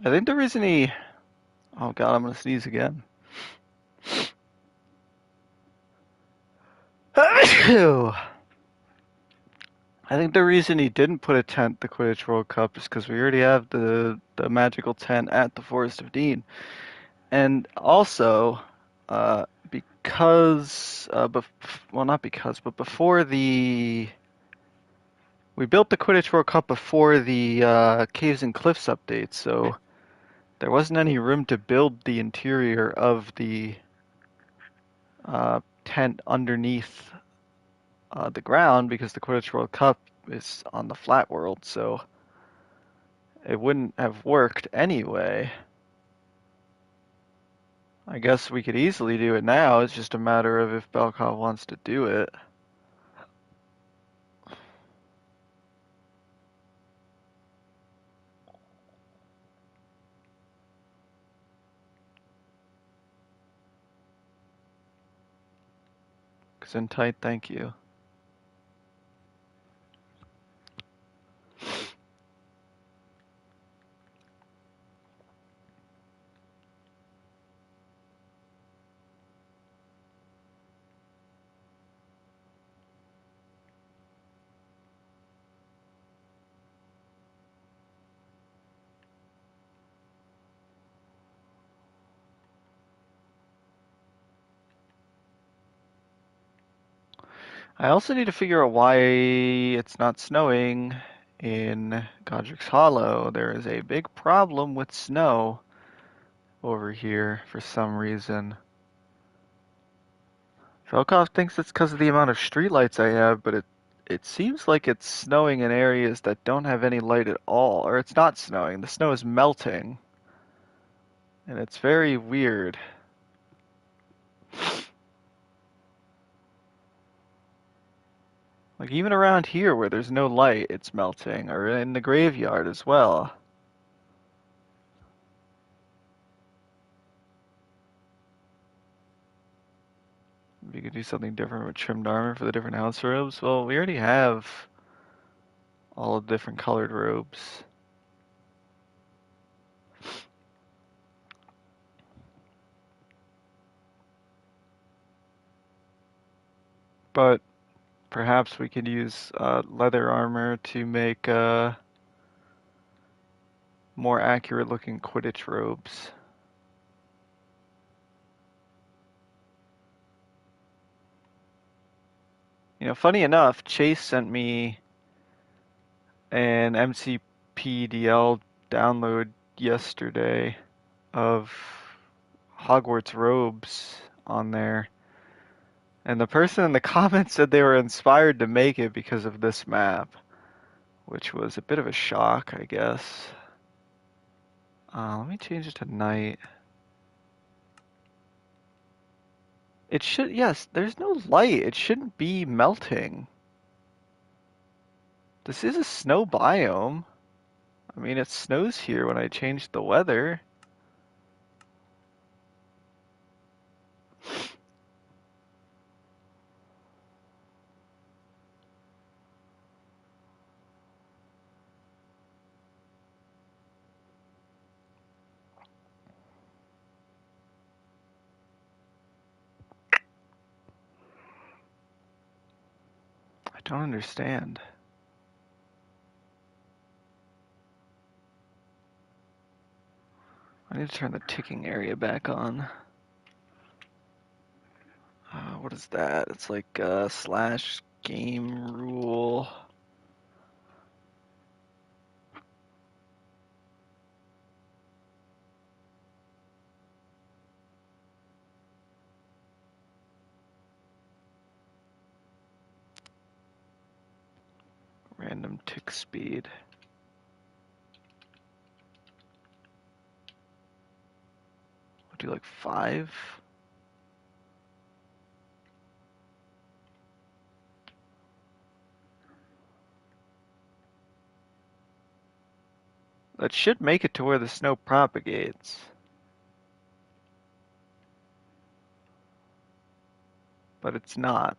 I think the reason he... Oh god, I'm gonna sneeze again. I think the reason he didn't put a tent at the Quidditch World Cup is because we already have the magical tent at the Forest of Dean. And also, because, well, not because, but before we built the Quidditch World Cup before the Caves and Cliffs update, so there wasn't any room to build the interior of the tent underneath the ground because the Quidditch World Cup is on the flat world, so it wouldn't have worked anyway. I guess we could easily do it now. It's just a matter of if Belkov wants to do it. Tight, thank you. I also need to figure out why it's not snowing in Godric's Hollow. There is a big problem with snow over here for some reason. Velkov thinks it's because of the amount of streetlights I have, but it seems like it's snowing in areas that don't have any light at all. Or it's not snowing, the snow is melting. And it's very weird. Like even around here where there's no light, it's melting, or in the graveyard as well. We could do something different with trimmed armor for the different house robes. Well, we already have all the different colored robes. But perhaps we could use leather armor to make more accurate looking Quidditch robes. You know, funny enough, Chase sent me an MCPDL download yesterday of Hogwarts robes on there. And the person in the comments said they were inspired to make it because of this map, which was a bit of a shock, I guess. Let me change it to night. It should, yes, there's no light. It shouldn't be melting. This is a snow biome. I mean, it snows here when I change the weather. I don't understand. I need to turn the ticking area back on. What is that? It's like slash game rule. Random random tick speed. I'll do like 5. That should make it to where the snow propagates. But it's not.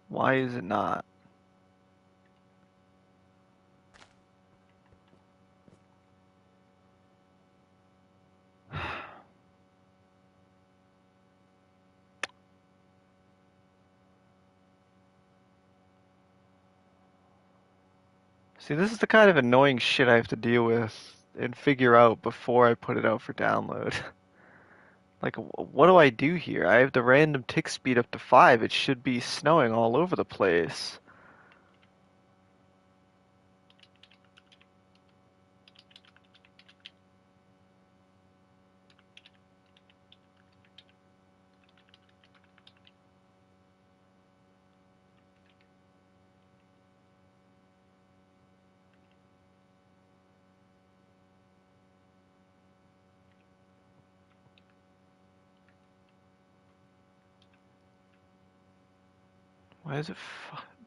Why is it not? See, this is the kind of annoying shit I have to deal with and figure out before I put it out for download. Like, what do I do here? I have the random tick speed up to 5. It should be snowing all over the place.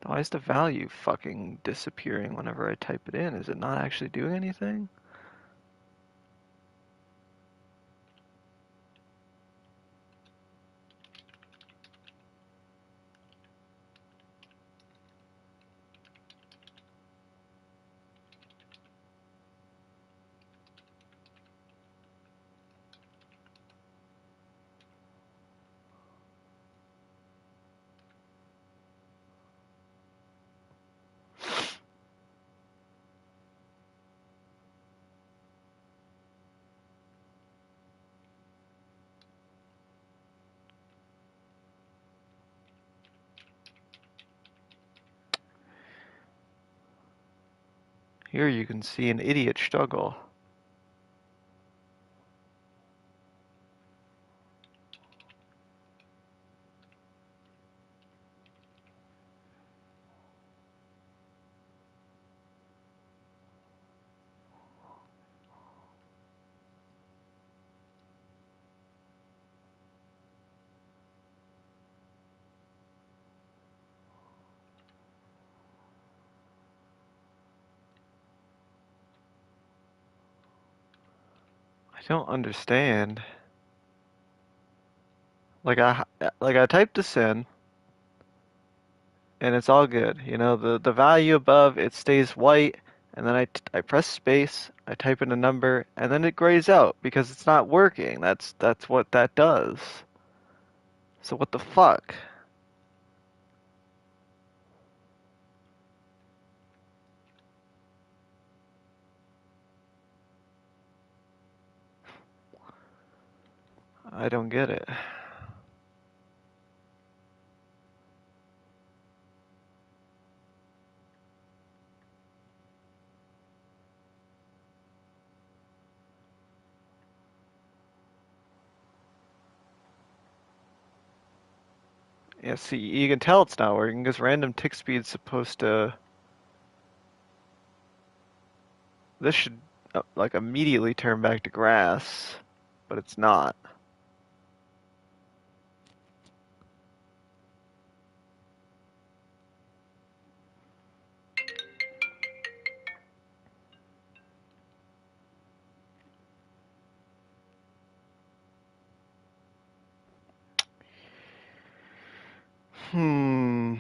Why is the value fucking disappearing whenever I type it in? Is it not actually doing anything? Here you can see an idiot struggle. I don't understand. Like I typed this in and it's all good. You know, the value above it stays white, and then I press space, I type in a number, and then it grays out because it's not working. That's what that does. So what the fuck? I don't get it. Yeah, see, you can tell it's not working because random tick speed's supposed to. This should like immediately turn back to grass, but it's not. Hmm.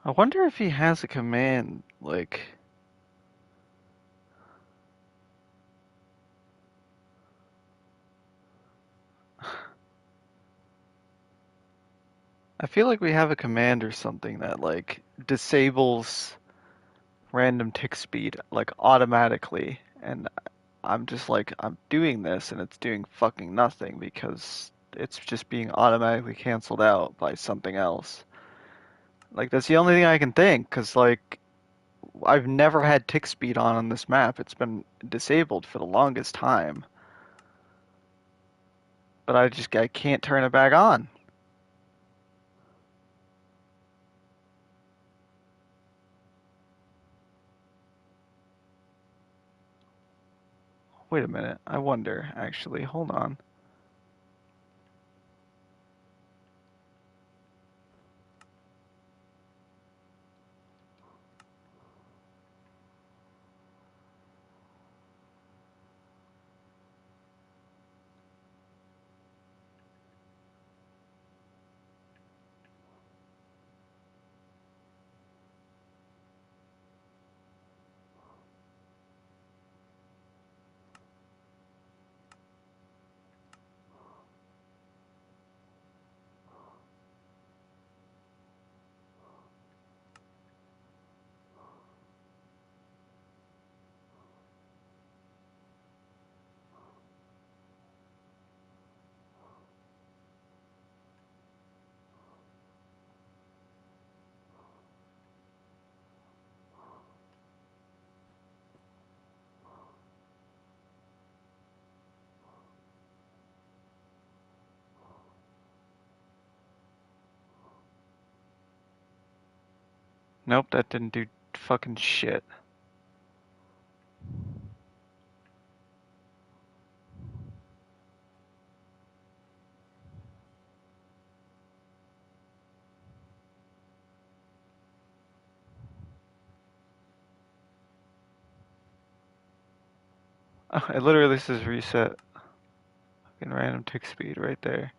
I wonder if he has a command, like, I feel like we have a command or something that, like, disables random tick speed, like, automatically. And I'm just like, I'm doing this and it's doing fucking nothing because it's just being automatically canceled out by something else. Like, that's the only thing I can think, because, like, I've never had tick speed on this map. It's been disabled for the longest time, but I can't turn it back on. Wait a minute. I wonder, actually. Hold on. Nope, that didn't do fucking shit. Oh, it literally says reset. Fucking random tick speed right there.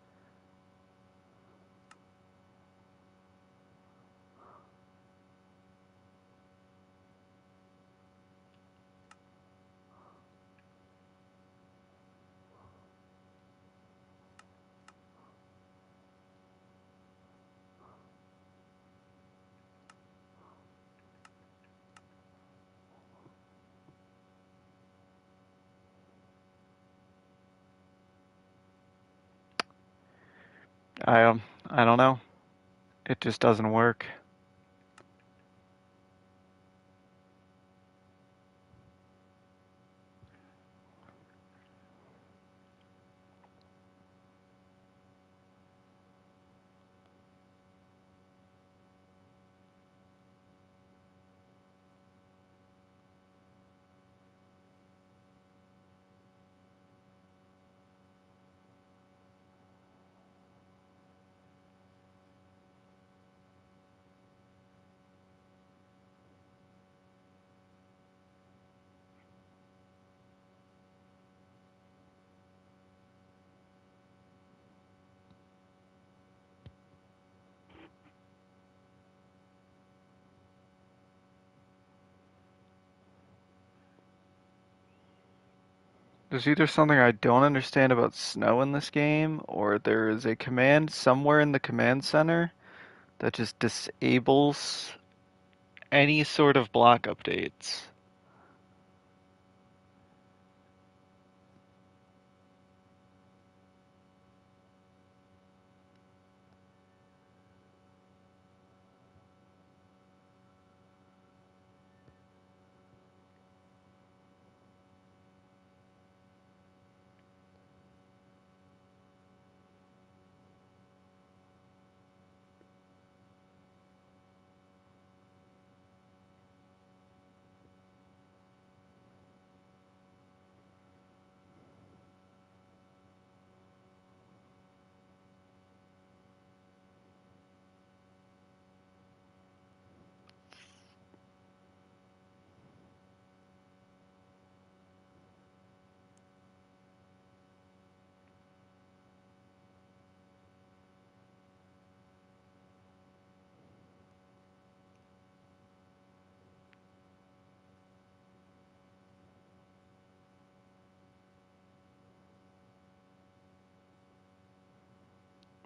I don't know. It just doesn't work. There's either something I don't understand about snow in this game, or there is a command somewhere in the command center that just disables any sort of block updates.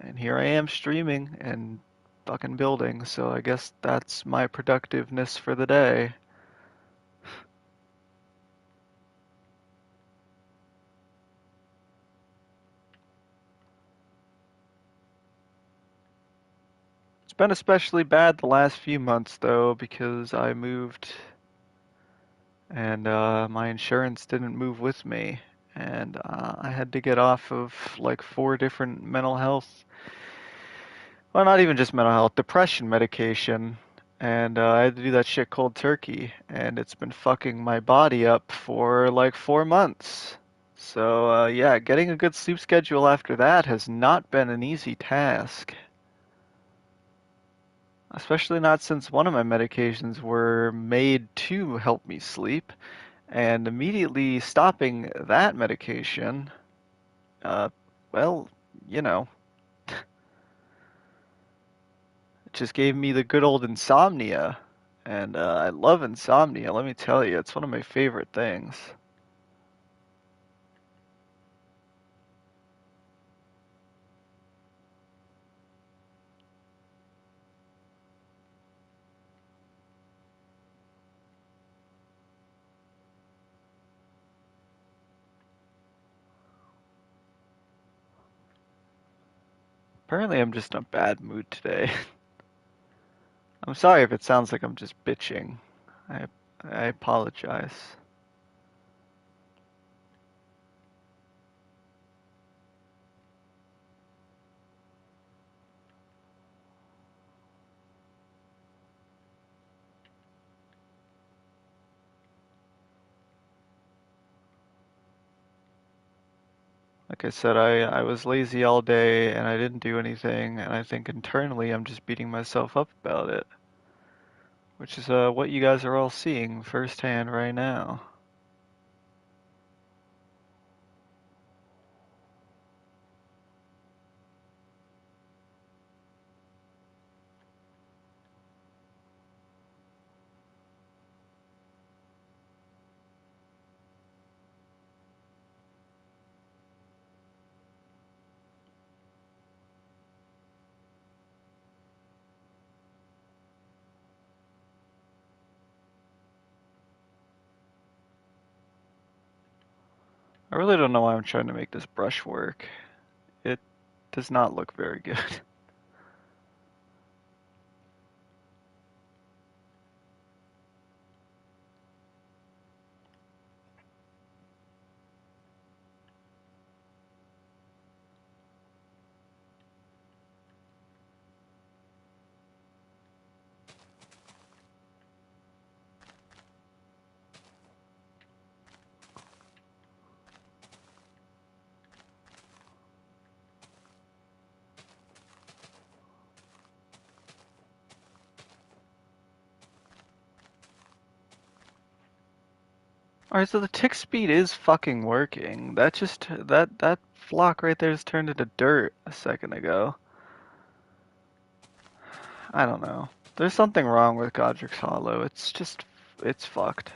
And here I am streaming and fucking building, so I guess that's my productiveness for the day. It's been especially bad the last few months though, because I moved and my insurance didn't move with me. And I had to get off of like 4 different mental health, well, not even just mental health, depression medication. And I had to do that shit cold turkey. And it's been fucking my body up for like 4 months. So, yeah, getting a good sleep schedule after that has not been an easy task. Especially not since one of my medications were made to help me sleep. And immediately stopping that medication, uh, well, you know, it just gave me the good old insomnia. And I love insomnia, let me tell you, it's one of my favorite things. Apparently, I'm just in a bad mood today. I'm sorry if it sounds like I'm just bitching. I, I apologize. Like I said, I was lazy all day and I didn't do anything, and I think internally I'm just beating myself up about it, which is what you guys are all seeing firsthand right now. I really don't know why I'm trying to make this brush work. It does not look very good. Alright, so the tick speed is fucking working. That flock right there just turned into dirt a second ago. I don't know. There's something wrong with Godric's Hollow. It's fucked.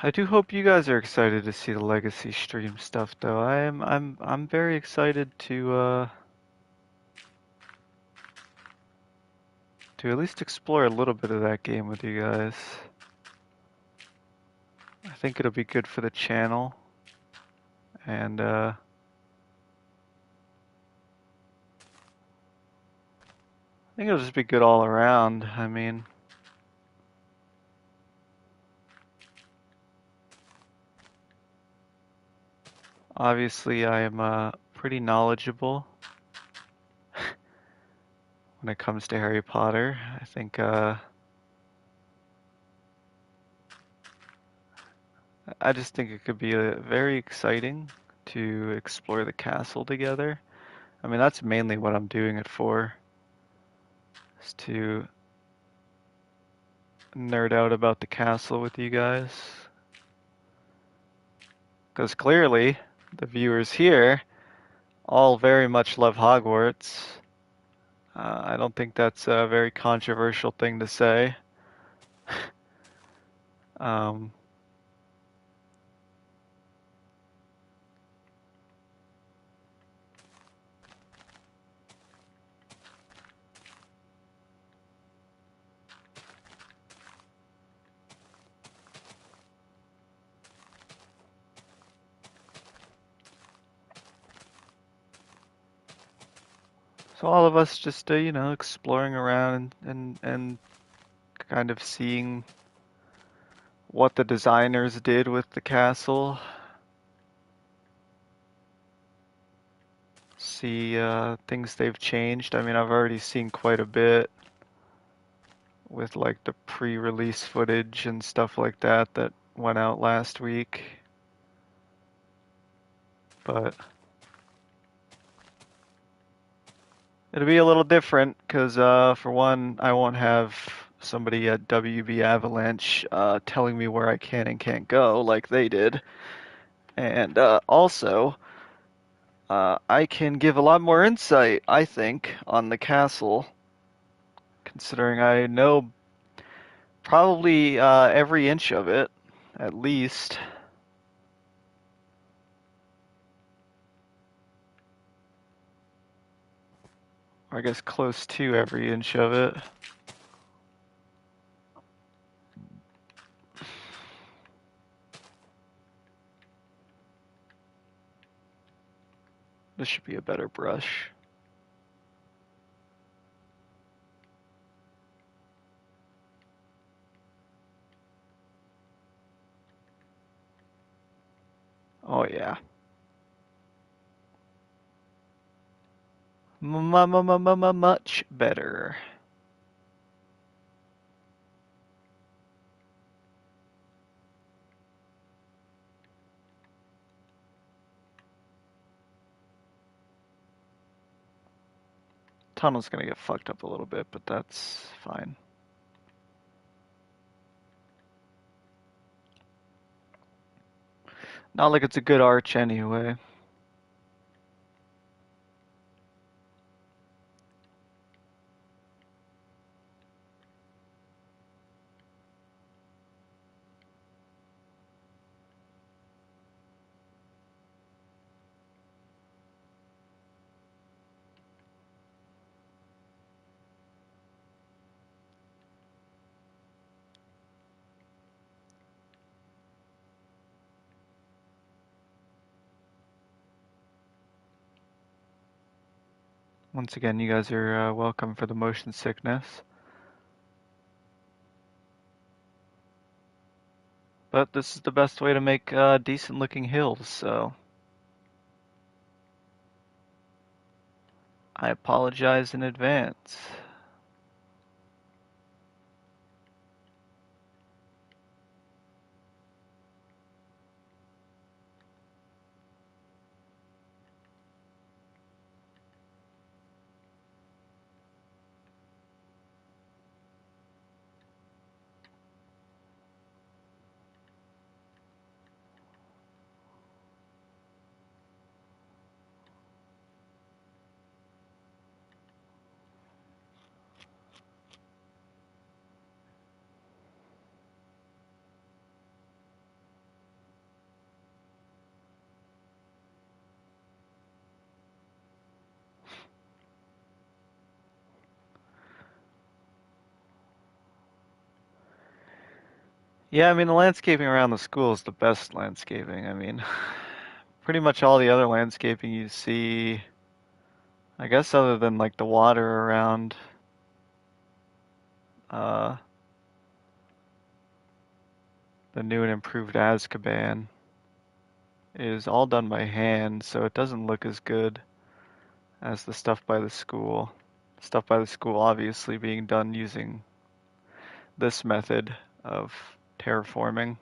I do hope you guys are excited to see the Legacy stream stuff though. I'm very excited to to at least explore a little bit of that game with you guys. I think it'll be good for the channel, and I think it'll just be good all around. I mean, obviously I am pretty knowledgeable when it comes to Harry Potter. I think I just think it could be very exciting to explore the castle together. I mean, that's mainly what I'm doing it for, is to nerd out about the castle with you guys. Because clearly, the viewers here all very much love Hogwarts. I don't think that's a very controversial thing to say. Um, so all of us just, exploring around and kind of seeing what the designers did with the castle. See things they've changed. I mean, I've already seen quite a bit with like the pre-release footage and stuff like that that went out last week. But it'll be a little different because, for one, I won't have somebody at WB Avalanche telling me where I can and can't go like they did. And also, I can give a lot more insight, I think, on the castle, considering I know probably every inch of it, at least. Or I guess close to every inch of it. This should be a better brush. Oh yeah. Much better. Tunnel's gonna get fucked up a little bit, but that's fine. Not like it's a good arch anyway. Once again, you guys are welcome for the motion sickness. But this is the best way to make decent looking hills, so I apologize in advance. Yeah, I mean, the landscaping around the school is the best landscaping. I mean, pretty much all the other landscaping you see, I guess other than like the water around uh, the new and improved Azkaban, is all done by hand, so it doesn't look as good as the stuff by the school. Stuff by the school obviously being done using this method of terraforming.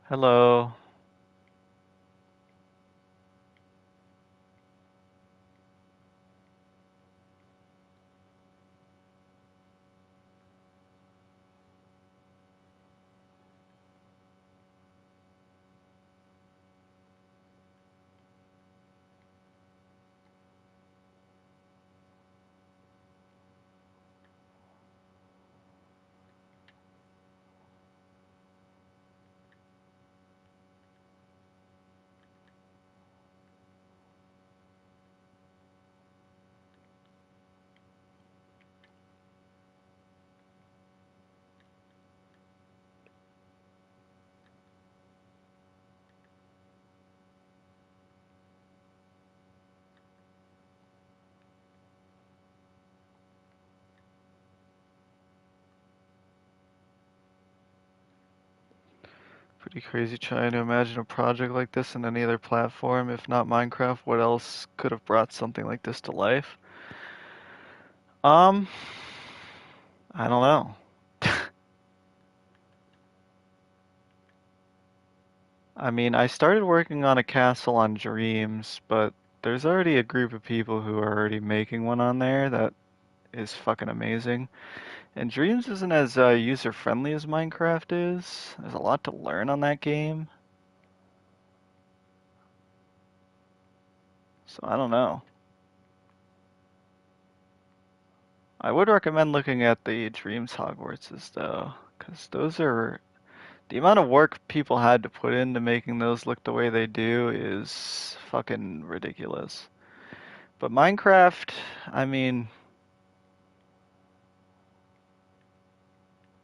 Hello. Pretty crazy trying to imagine a project like this in any other platform, if not Minecraft. What else could have brought something like this to life? Um, I don't know. I mean, I started working on a castle on Dreams, but there's already a group of people who are already making one on there that is fucking amazing. And Dreams isn't as user-friendly as Minecraft is. There's a lot to learn on that game, so I don't know. I would recommend looking at the Dreams Hogwartses though, because those are the amount of work people had to put into making those look the way they do is fucking ridiculous. But Minecraft, I mean,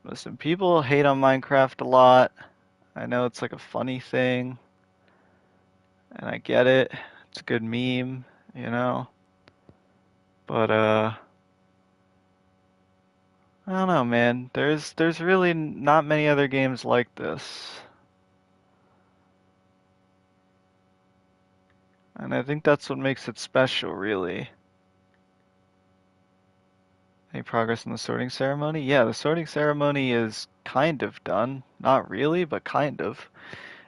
listen, people hate on Minecraft a lot. I know it's like a funny thing, and I get it. It's a good meme, you know. But I don't know, man. There's really not many other games like this. And I think that's what makes it special, really. Any progress in the sorting ceremony? Yeah, the sorting ceremony is kind of done. Not really, but kind of.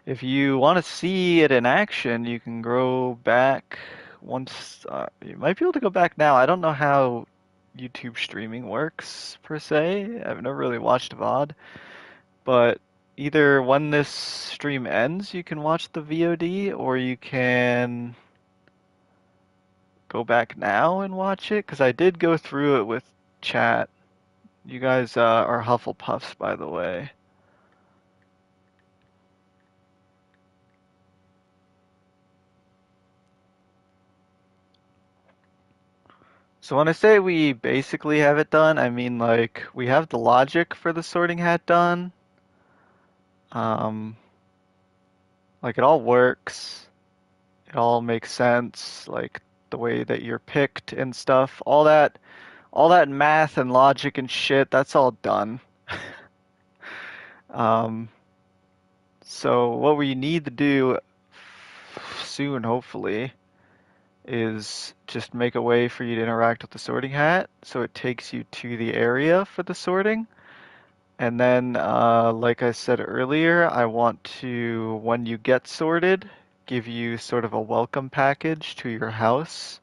If you want to see it in action, you can go back once. You might be able to go back now. I don't know how YouTube streaming works per se. I've never really watched VOD, but either when this stream ends, you can watch the VOD, or you can go back now and watch it. Because I did go through it with chat. You guys are Hufflepuffs, by the way. So when I say we basically have it done, I mean like we have the logic for the sorting hat done. Um, like it all works. It all makes sense. Like the way that you're picked and stuff. All that math and logic and shit, that's all done. Um, so what we need to do soon, hopefully, is just make a way for you to interact with the sorting hat so it takes you to the area for the sorting. And then, like I said earlier, I want to, when you get sorted, give you sort of a welcome package to your house,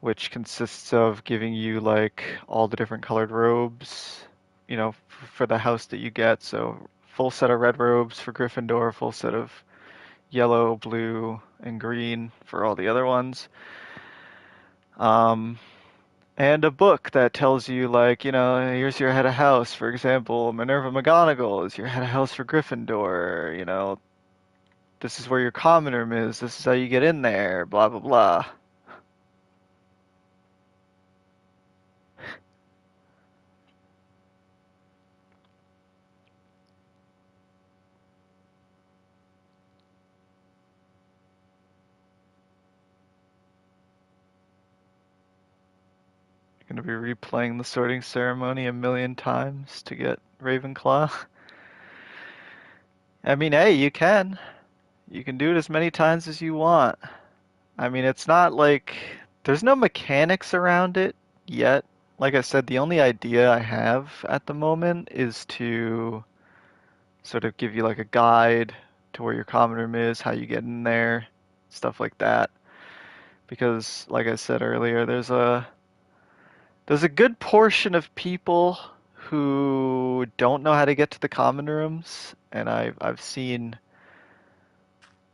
which consists of giving you like all the different colored robes, for the house that you get. So, full set of red robes for Gryffindor, full set of yellow, blue, and green for all the other ones. Um, and a book that tells you, like, here's your head of house. For example, Minerva McGonagall is your head of house for Gryffindor. This is where your common room is. This is how you get in there. Blah blah blah. Gonna be replaying the sorting ceremony a million times to get Ravenclaw. I mean, hey, you can. You can do it as many times as you want. I mean, it's not like there's no mechanics around it yet. Like I said, the only idea I have at the moment is to sort of give you like a guide to where your common room is, how you get in there, stuff like that. Because, like I said earlier, there's a good portion of people who don't know how to get to the common rooms, and I've seen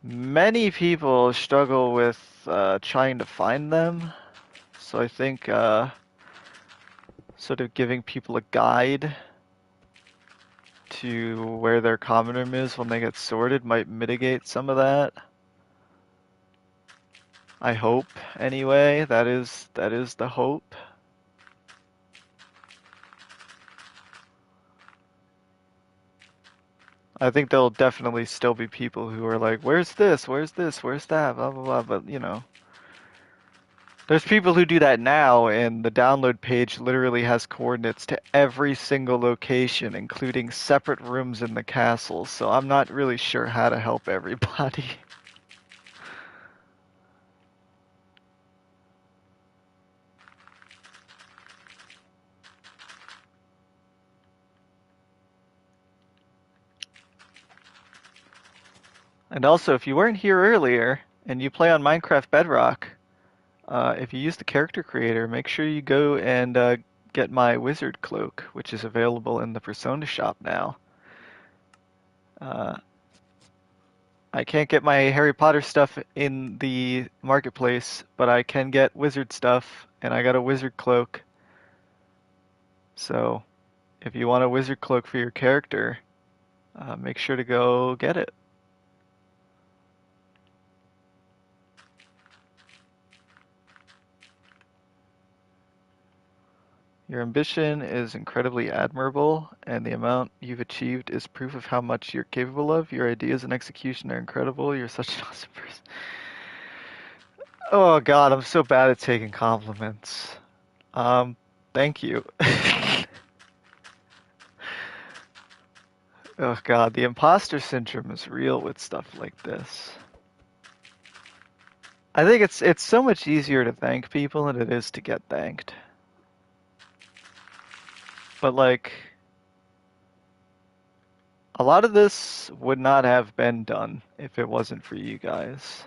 many people struggle with trying to find them. So I think sort of giving people a guide to where their common room is when they get sorted might mitigate some of that. I hope, anyway. That is the hope. I think there'll definitely still be people who are like, "Where's this? Where's this? Where's that?" Blah blah blah. But there's people who do that now, and the download page literally has coordinates to every single location, including separate rooms in the castle. So I'm not really sure how to help everybody. And also, if you weren't here earlier and you play on Minecraft Bedrock, if you use the character creator, make sure you go and get my wizard cloak, which is available in the Persona shop now. Uh, I can't get my Harry Potter stuff in the marketplace, but I can get wizard stuff, and I got a wizard cloak. So, if you want a wizard cloak for your character, make sure to go get it. Your ambition is incredibly admirable, and the amount you've achieved is proof of how much you're capable of. Your ideas and execution are incredible. You're such an awesome person. Oh God, I'm so bad at taking compliments. Um, Thank you. Oh God, the imposter syndrome is real with stuff like this. I think it's so much easier to thank people than it is to get thanked. But like a lot of this would not have been done if it wasn't for you guys.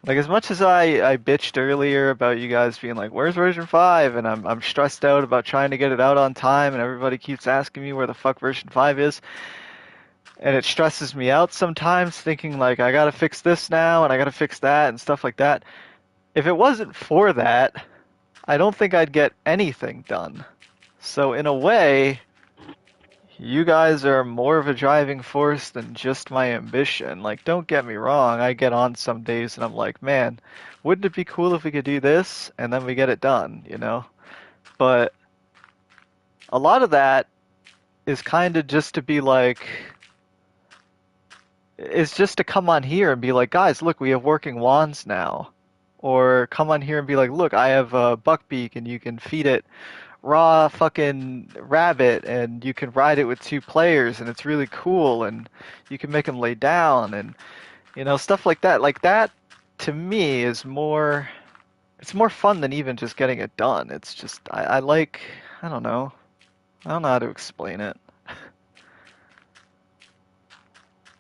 Like as much as I bitched earlier about you guys being like, "Where's version 5?" and I'm stressed out about trying to get it out on time and everybody keeps asking me where the fuck version 5 is, and it stresses me out sometimes thinking like I got to fix this now and I got to fix that and stuff like that. If it wasn't for that, I don't think I'd get anything done. So in a way, you guys are more of a driving force than just my ambition. Like, don't get me wrong, I get on some days and I'm like, man, wouldn't it be cool if we could do this? And then we get it done. But a lot of that is kind of just to be like, it's just to come on here and be like, guys, look, we have working wands now. Or come on here and be like, look, I have a buckbeak and you can feed it raw fucking rabbit and you can ride it with 2 players and it's really cool and you can make them lay down and stuff like that. Like that to me is more it's more fun than even just getting it done. It's just I like I don't know. I don't know how to explain it.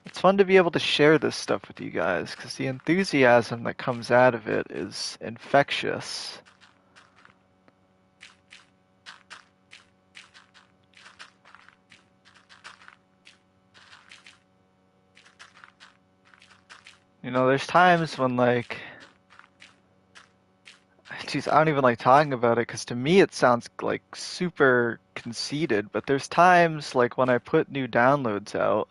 It's fun to be able to share this stuff with you guys because the enthusiasm that comes out of it is infectious. There's times when like, geez, I don't even like talking about it because to me it sounds like super conceited, but there's times like when I put new downloads out,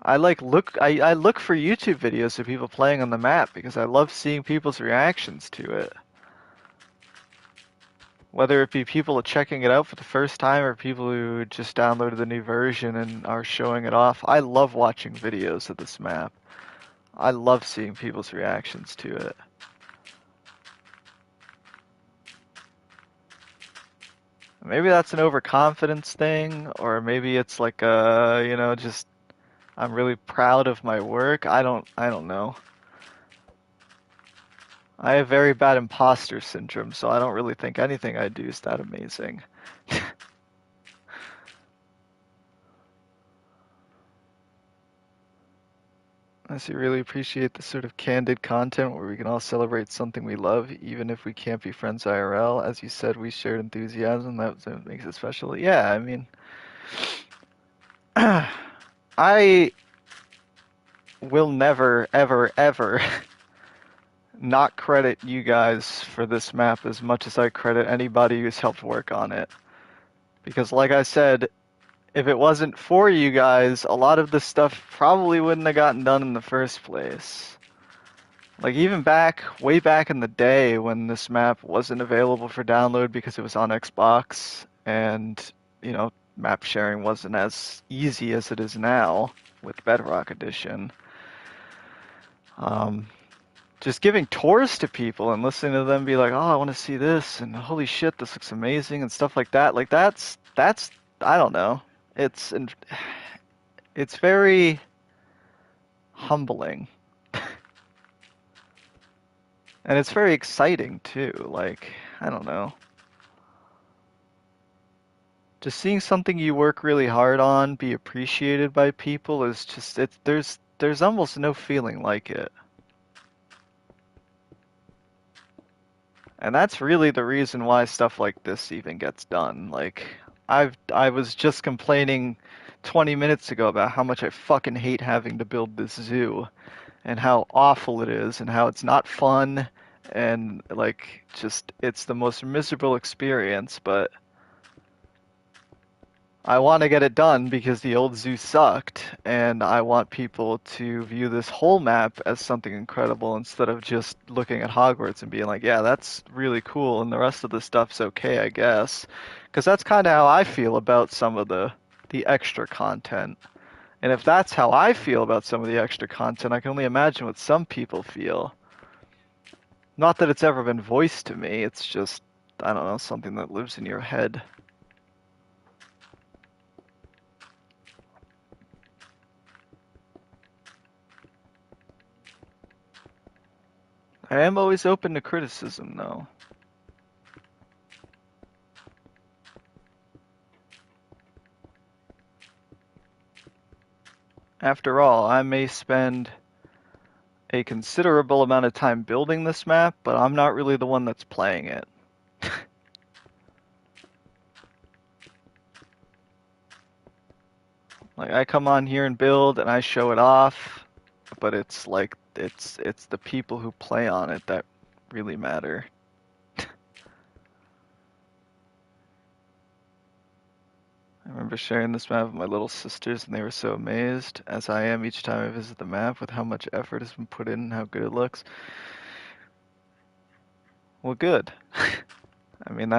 I look for YouTube videos of people playing on the map because I love seeing people's reactions to it. Whether it be people checking it out for the first time or people who just downloaded the new version and are showing it off. I love watching videos of this map. I love seeing people's reactions to it. Maybe that's an overconfidence thing, or maybe it's like just I'm really proud of my work. I don't know. I have very bad imposter syndrome, so I don't really think anything I do is that amazing. I see, really appreciate the sort of candid content where we can all celebrate something we love, even if we can't be friends IRL. As you said, we shared enthusiasm. That's what makes it special. Yeah, I mean, I will never, ever, ever not credit you guys for this map as much as I credit anybody who's helped work on it. Because, like I said, if it wasn't for you guys, a lot of this stuff probably wouldn't have gotten done in the first place. Like, even way back in the day when this map wasn't available for download because it was on Xbox, and, map sharing wasn't as easy as it is now with Bedrock Edition. Um, just giving tours to people and listening to them be like, "Oh, I want to see this," and "Holy shit, this looks amazing," and stuff like that. Like that's I don't know. It's it's very humbling, and it's very exciting too. Like, I don't know. Just seeing something you work really hard on be appreciated by people is just there's almost no feeling like it. And that's really the reason why stuff like this even gets done. Like, I was just complaining 20 minutes ago about how much I fucking hate having to build this zoo and how awful it is and how it's not fun and like just it's the most miserable experience, but I want to get it done because the old zoo sucked, and I want people to view this whole map as something incredible instead of just looking at Hogwarts and being like, yeah, that's really cool, and the rest of the stuff's okay, I guess. Because that's kind of how I feel about some of the extra content. And if that's how I feel about some of the extra content, I can only imagine what some people feel. Not that it's ever been voiced to me, it's just, I don't know, something that lives in your head. I am always open to criticism, though. After all, I may spend a considerable amount of time building this map, but I'm not really the one that's playing it. Like, I come on here and build and I show it off, but it's like it's the people who play on it that really matter. I remember sharing this map with my little sisters, and they were so amazed, as I am each time I visit the map, with how much effort has been put in and how good it looks. Well, good. I mean,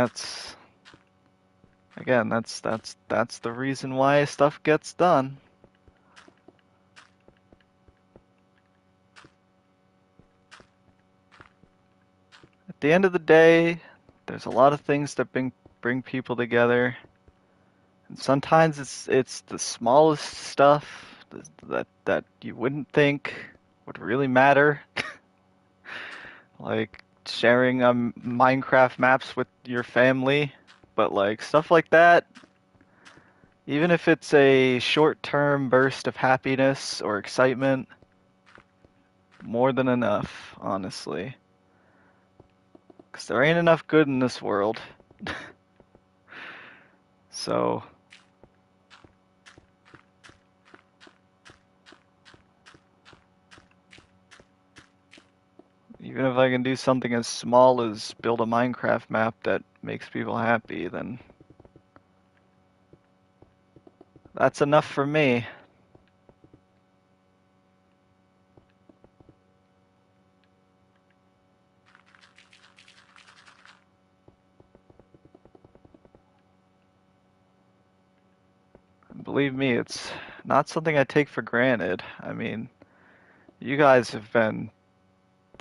again, that's the reason why stuff gets done. At the end of the day, there's a lot of things that bring people together. And sometimes it's the smallest stuff that you wouldn't think would really matter, like sharing Minecraft maps with your family. But like stuff like that, even if it's a short-term burst of happiness or excitement, more than enough, honestly. Because there ain't enough good in this world. So, even if I can do something as small as build a Minecraft map that makes people happy, then that's enough for me. Believe me, it's not something I take for granted. I mean, you guys have been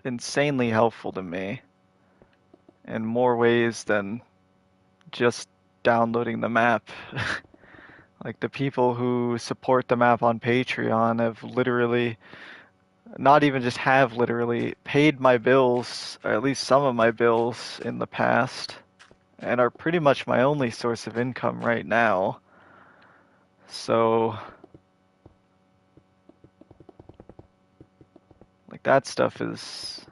insanely helpful to me in more ways than just downloading the map. Like the people who support the map on Patreon have literally, not even just have literally, paid my bills, or at least some of my bills in the past, and are pretty much my only source of income right now. So, like that stuff is,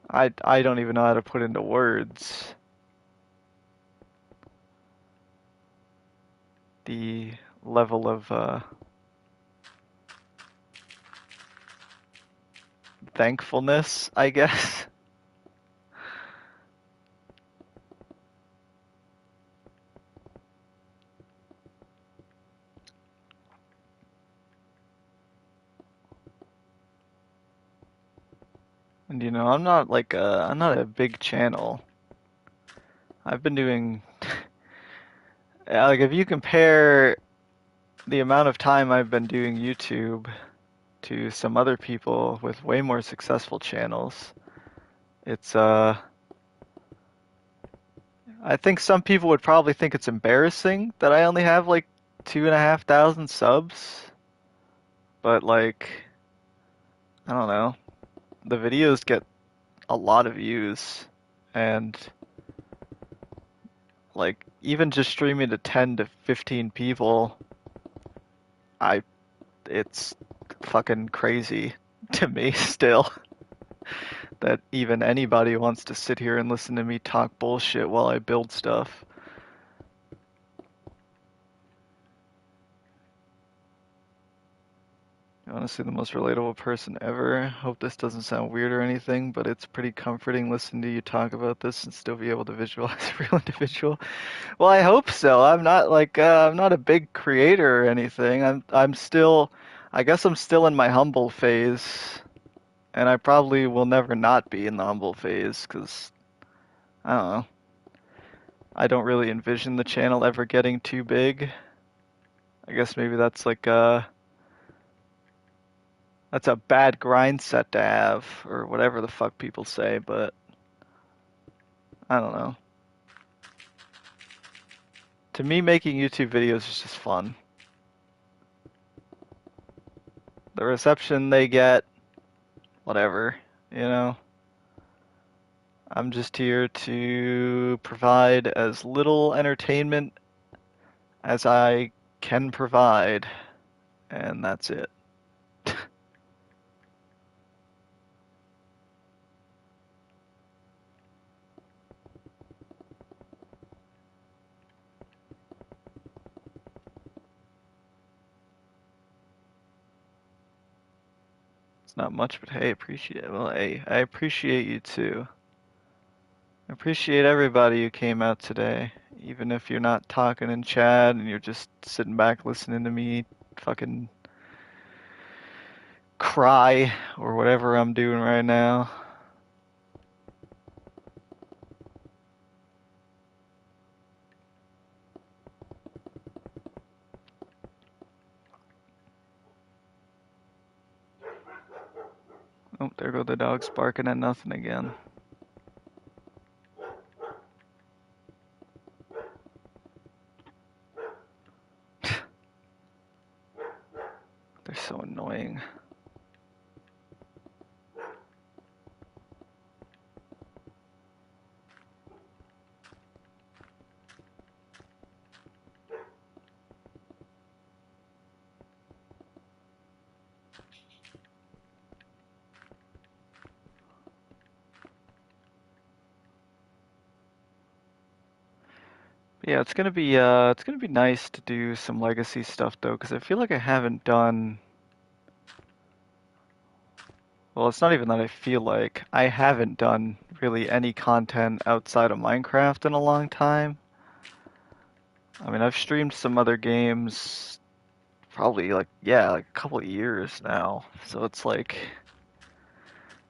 I don't even know how to put into words the level of thankfulness, I guess. And I'm not a big channel. I've been doing, like if you compare the amount of time I've been doing YouTube to some other people with way more successful channels, it's I think some people would probably think it's embarrassing that I only have like 2,500 subs, but like I don't know, the videos get a lot of views, and like even just streaming to 10 to 15 people, I it's fucking crazy to me still that even anybody wants to sit here and listen to me talk bullshit while I build stuff. Honestly, the most relatable person ever. Hope this doesn't sound weird or anything, but it's pretty comforting listening to you talk about this and still be able to visualize a real individual. Well, I hope so. I'm not a big creator or anything. I'm still, I guess I'm still in my humble phase, and I probably will never not be in the humble phase because I don't know. I don't really envision the channel ever getting too big. I guess maybe that's a bad grind set to have, or whatever the fuck people say, but I don't know. To me, making YouTube videos is just fun. The reception they get, whatever, you know? I'm just here to provide as little entertainment as I can provide, and that's it. It's not much, but hey, appreciate it. Well, hey, I appreciate you too. I appreciate everybody who came out today, even if you're not talking in chat and you're just sitting back listening to me fucking cry or whatever I'm doing right now. Oh, there go the dogs barking at nothing again. They're so annoying. But yeah, it's gonna be nice to do some legacy stuff though, because I feel like I haven't done. Well, it's not even that I feel like I haven't done really any content outside of Minecraft in a long time. I mean, I've streamed some other games probably like, yeah, like a couple of years now. So it's like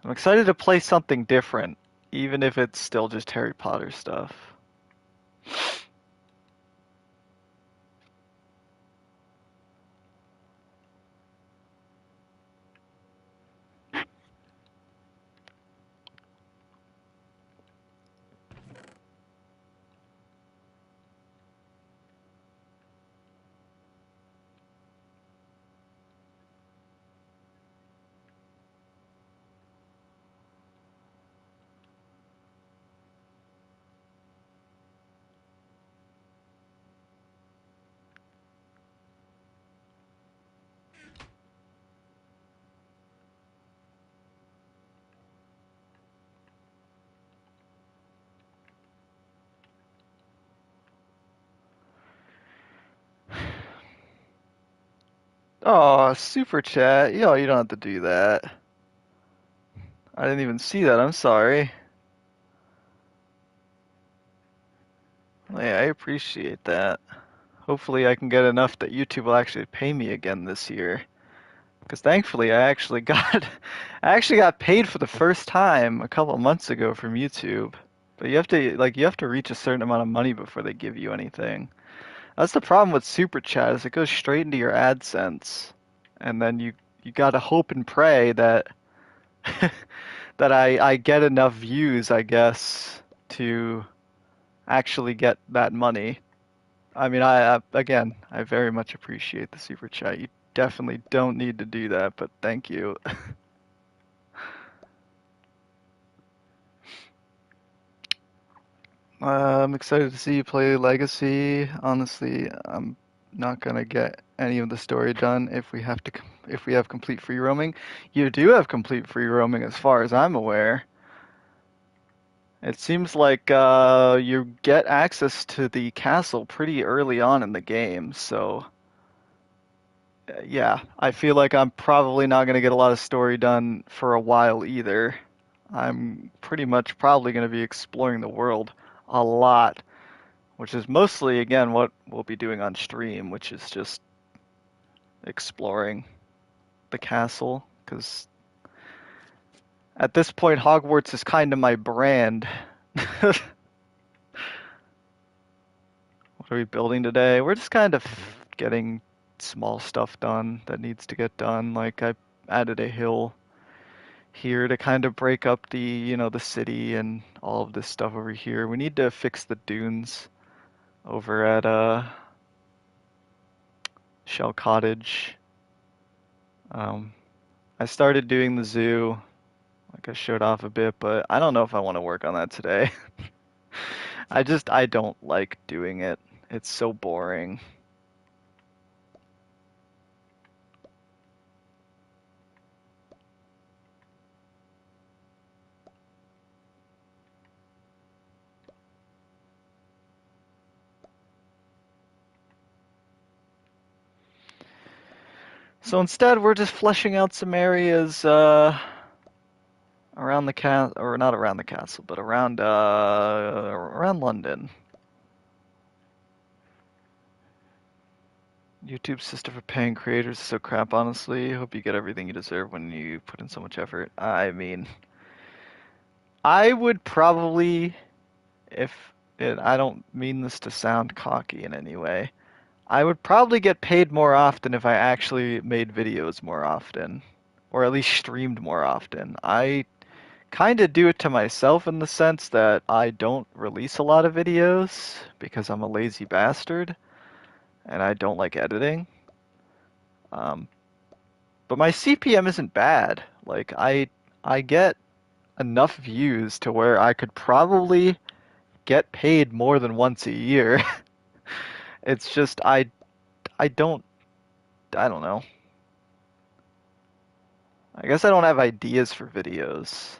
I'm excited to play something different, even if it's still just Harry Potter stuff. Oh, super chat. Yo, you don't have to do that. I didn't even see that. I'm sorry. Yeah, I appreciate that. Hopefully I can get enough that YouTube will actually pay me again this year. Because thankfully I actually got paid for the first time a couple of months ago from YouTube. But you have to reach a certain amount of money before they give you anything. That's the problem with Super Chat is it goes straight into your AdSense. And then you gotta hope and pray that that I get enough views, I guess, to actually get that money. I mean, again, I very much appreciate the super chat. You definitely don't need to do that, but thank you. I'm excited to see you play Legacy. Honestly, I'm not gonna get any of the story done if we have complete free roaming. You do have complete free roaming as far as I'm aware. It seems like you get access to the castle pretty early on in the game, so yeah, I feel like I'm probably not going to get a lot of story done for a while either. I'm pretty much probably going to be exploring the world a lot, which is mostly, again, what we'll be doing on stream, which is just exploring the castle, because at this point, Hogwarts is kind of my brand. What are we building today? We're just kind of getting small stuff done that needs to get done. Like I added a hill here to kind of break up the city and all of this stuff over here. We need to fix the dunes over at Shell Cottage. Um, I started doing the zoo, like I showed off a bit, but I don't know if I want to work on that today. I don't like doing it. It's so boring. So instead, we're just fleshing out some areas around the castle, or not around the castle, but around London. YouTube's system for paying creators is so crap, honestly. Hope you get everything you deserve when you put in so much effort. I mean, I would probably, if I don't mean this to sound cocky in any way, I would probably get paid more often if I actually made videos more often, or at least streamed more often. I kind of do it to myself in the sense that I don't release a lot of videos because I'm a lazy bastard and I don't like editing. Um, but my CPM isn't bad. Like I get enough views to where I could probably get paid more than once a year. It's just I don't I don't know. I guess I don't have ideas for videos,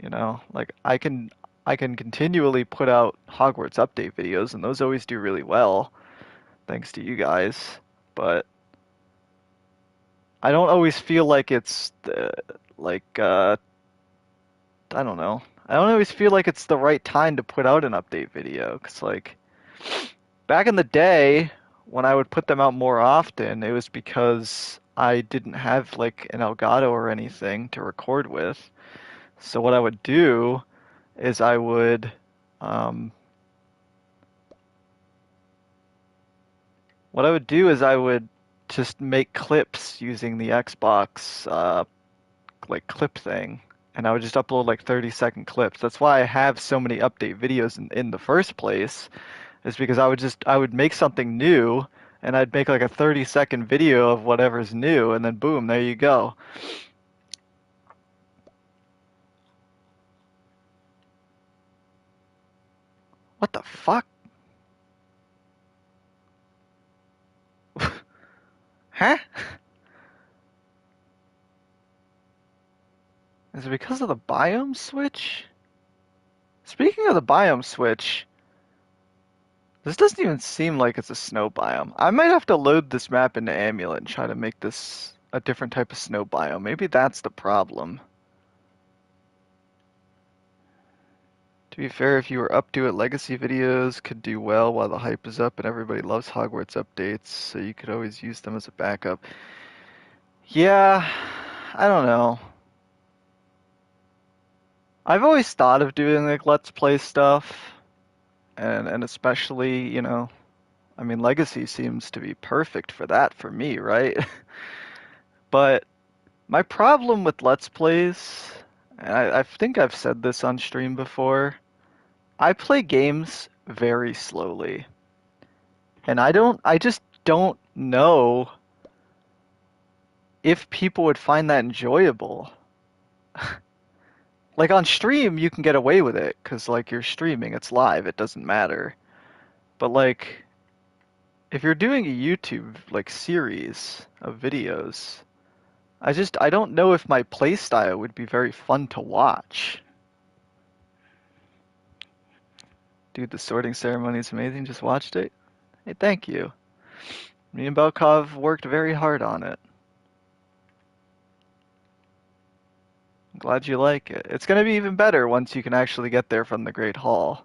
you know? Like I can continually put out Hogwarts update videos and those always do really well thanks to you guys. But I don't always feel like it's like I don't know. I don't always feel like it's the right time to put out an update video. 'Cause like back in the day when I would put them out more often, it was because I didn't have like an Elgato or anything to record with. So um, what I would do is I would just make clips using the Xbox like clip thing, and I would just upload like 30-second clips. That's why I have so many update videos in the first place, is because I would make something new and I'd make like a 30-second video of whatever's new and then boom, there you go. What the fuck? Huh? Is it because of the biome switch? Speaking of the biome switch, This doesn't even seem like it's a snow biome. I might have to load this map into Amulet and try to make this a different type of snow biome. Maybe that's the problem. To be fair, if you were up to it, legacy videos could do well while the hype is up and everybody loves Hogwarts updates, so you could always use them as a backup. Yeah, I don't know. I've always thought of doing like Let's Play stuff, and especially, I mean, Legacy seems to be perfect for that for me, right? But my problem with Let's Plays, and I think I've said this on stream before, I play games very slowly. And I just don't know if people would find that enjoyable. Like on stream, you can get away with it, 'cause like you're streaming, it's live, it doesn't matter. But like, if you're doing a YouTube like series of videos, I don't know if my playstyle would be very fun to watch. Dude, the sorting ceremony is amazing. Just watched it. Hey, thank you. Me and Belkov worked very hard on it. I'm glad you like it. It's gonna be even better once you can actually get there from the Great Hall.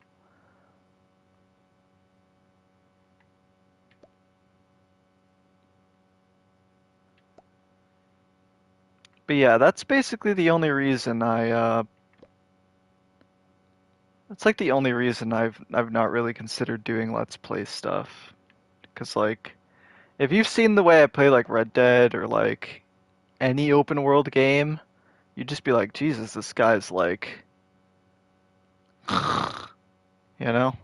But yeah, that's basically the only reason that's like the only reason I've not really considered doing Let's Play stuff. 'Cause like, if you've seen the way I play like Red Dead or like any open world game, you'd just be like, Jesus, this guy's like, you know?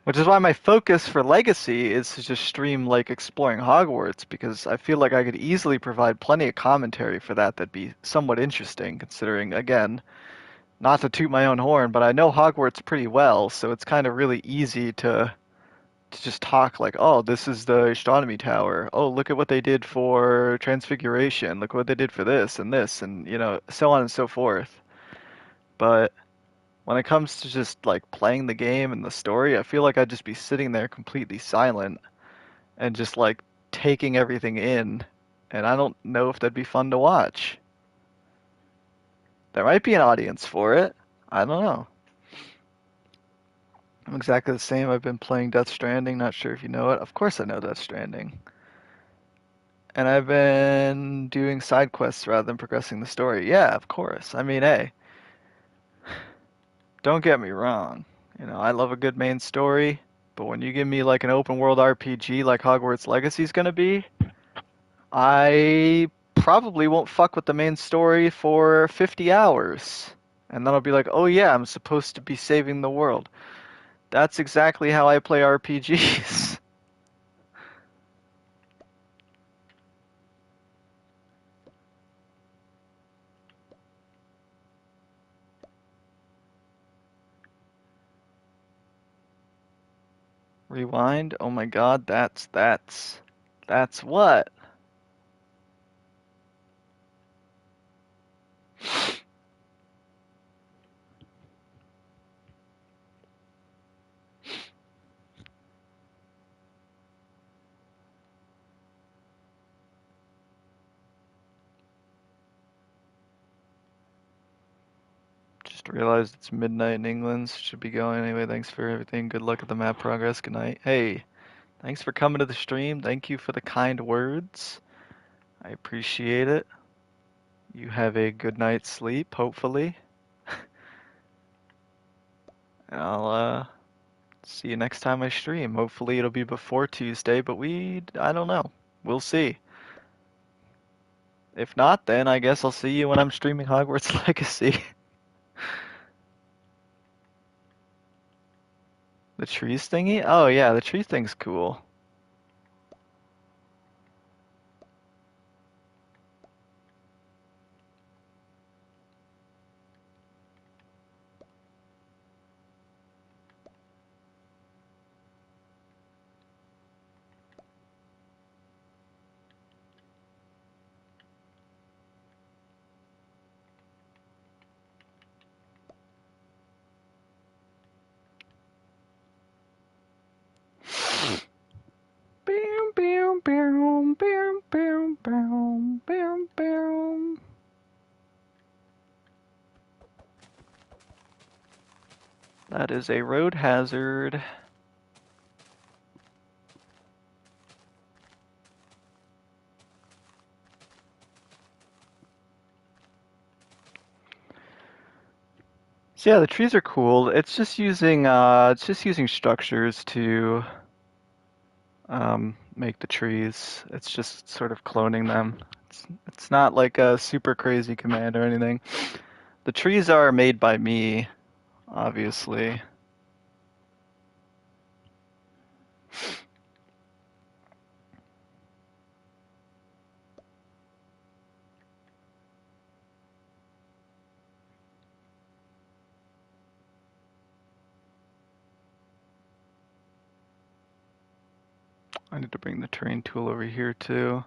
Which is why my focus for Legacy is to just stream like exploring Hogwarts, because I feel like I could easily provide plenty of commentary for that that'd be somewhat interesting, considering, again, not to toot my own horn, but I know Hogwarts pretty well, so it's kind of really easy to just talk like, oh, this is the astronomy tower. Oh, look at what they did for Transfiguration. Look what they did for this, and so on and so forth. But when it comes to just like playing the game and the story, I feel like I'd just be sitting there completely silent and just like taking everything in, and I don't know if that'd be fun to watch. There might be an audience for it. I don't know. I'm exactly the same. I've been playing Death Stranding, not sure if you know it. Of course I know Death Stranding. And I've been doing side quests rather than progressing the story. Yeah, of course. I mean, hey, don't get me wrong. I love a good main story, but when you give me like an open world RPG like Hogwarts Legacy is gonna be, I probably won't fuck with the main story for 50 hours. And then I'll be like, oh yeah, I'm supposed to be saving the world. That's exactly how I play RPGs. Rewind? Oh my god, that's what? Just realized it's midnight in England. Should be going anyway. Thanks for everything. Good luck at the map progress. Good night. Hey, thanks for coming to the stream. Thank you for the kind words. I appreciate it. You have a good night's sleep, hopefully. And I'll see you next time I stream. Hopefully it'll be before Tuesday, but I don't know. We'll see. If not, then I guess I'll see you when I'm streaming Hogwarts Legacy. The trees thingy? Oh yeah, the tree thing's cool. That is a road hazard. So yeah, the trees are cool. It's just using structures to make the trees. It's just sort of cloning them. It's not like a super crazy command or anything. The trees are made by me, obviously. I need to bring the terrain tool over here too.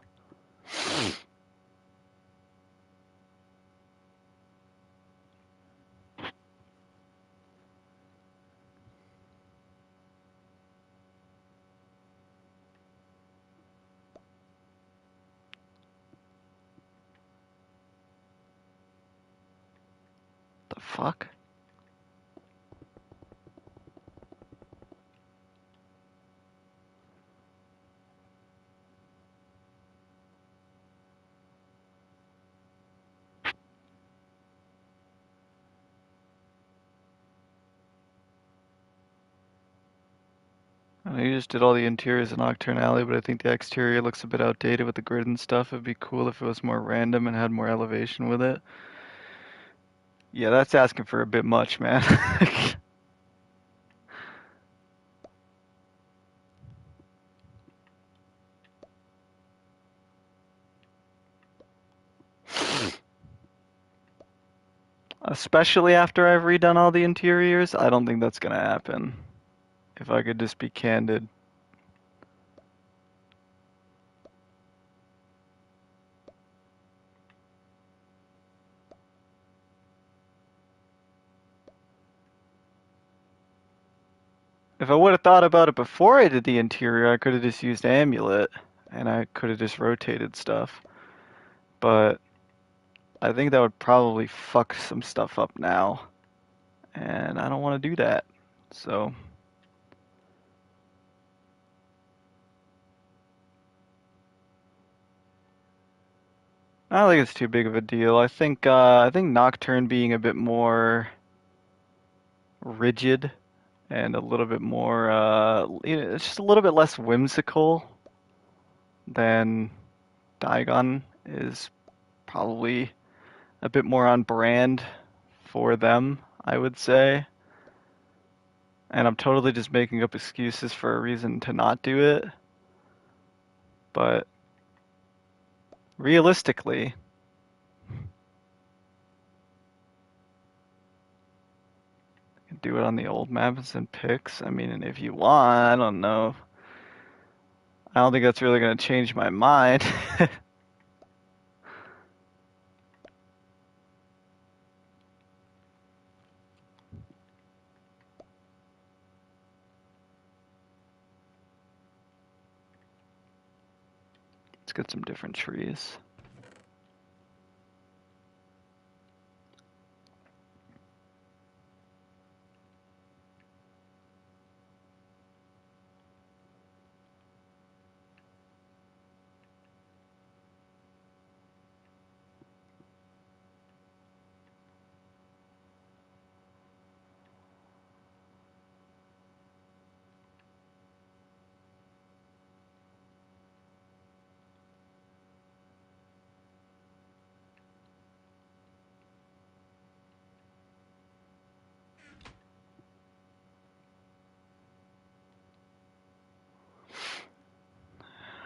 The fuck? I know you just did all the interiors in Nocturne Alley, but I think the exterior looks a bit outdated with the grid and stuff. It'd be cool if it was more random and had more elevation with it. Yeah, that's asking for a bit much, man. Especially after I've redone all the interiors, I don't think that's gonna happen. If I could just be candid. If I would have thought about it before I did the interior, I could have just used Amulet and I could have just rotated stuff. But I think that would probably fuck some stuff up now. And I don't want to do that. So I don't think it's too big of a deal. I think Nocturne being a bit more rigid and a little bit more it's just a little bit less whimsical than Diagon is probably a bit more on brand for them, I would say. And I'm totally just making up excuses for a reason to not do it. But realistically, you can do it on the old maps and picks. I mean, and if you want, I don't know. I don't think that's really going to change my mind. Let's get some different trees.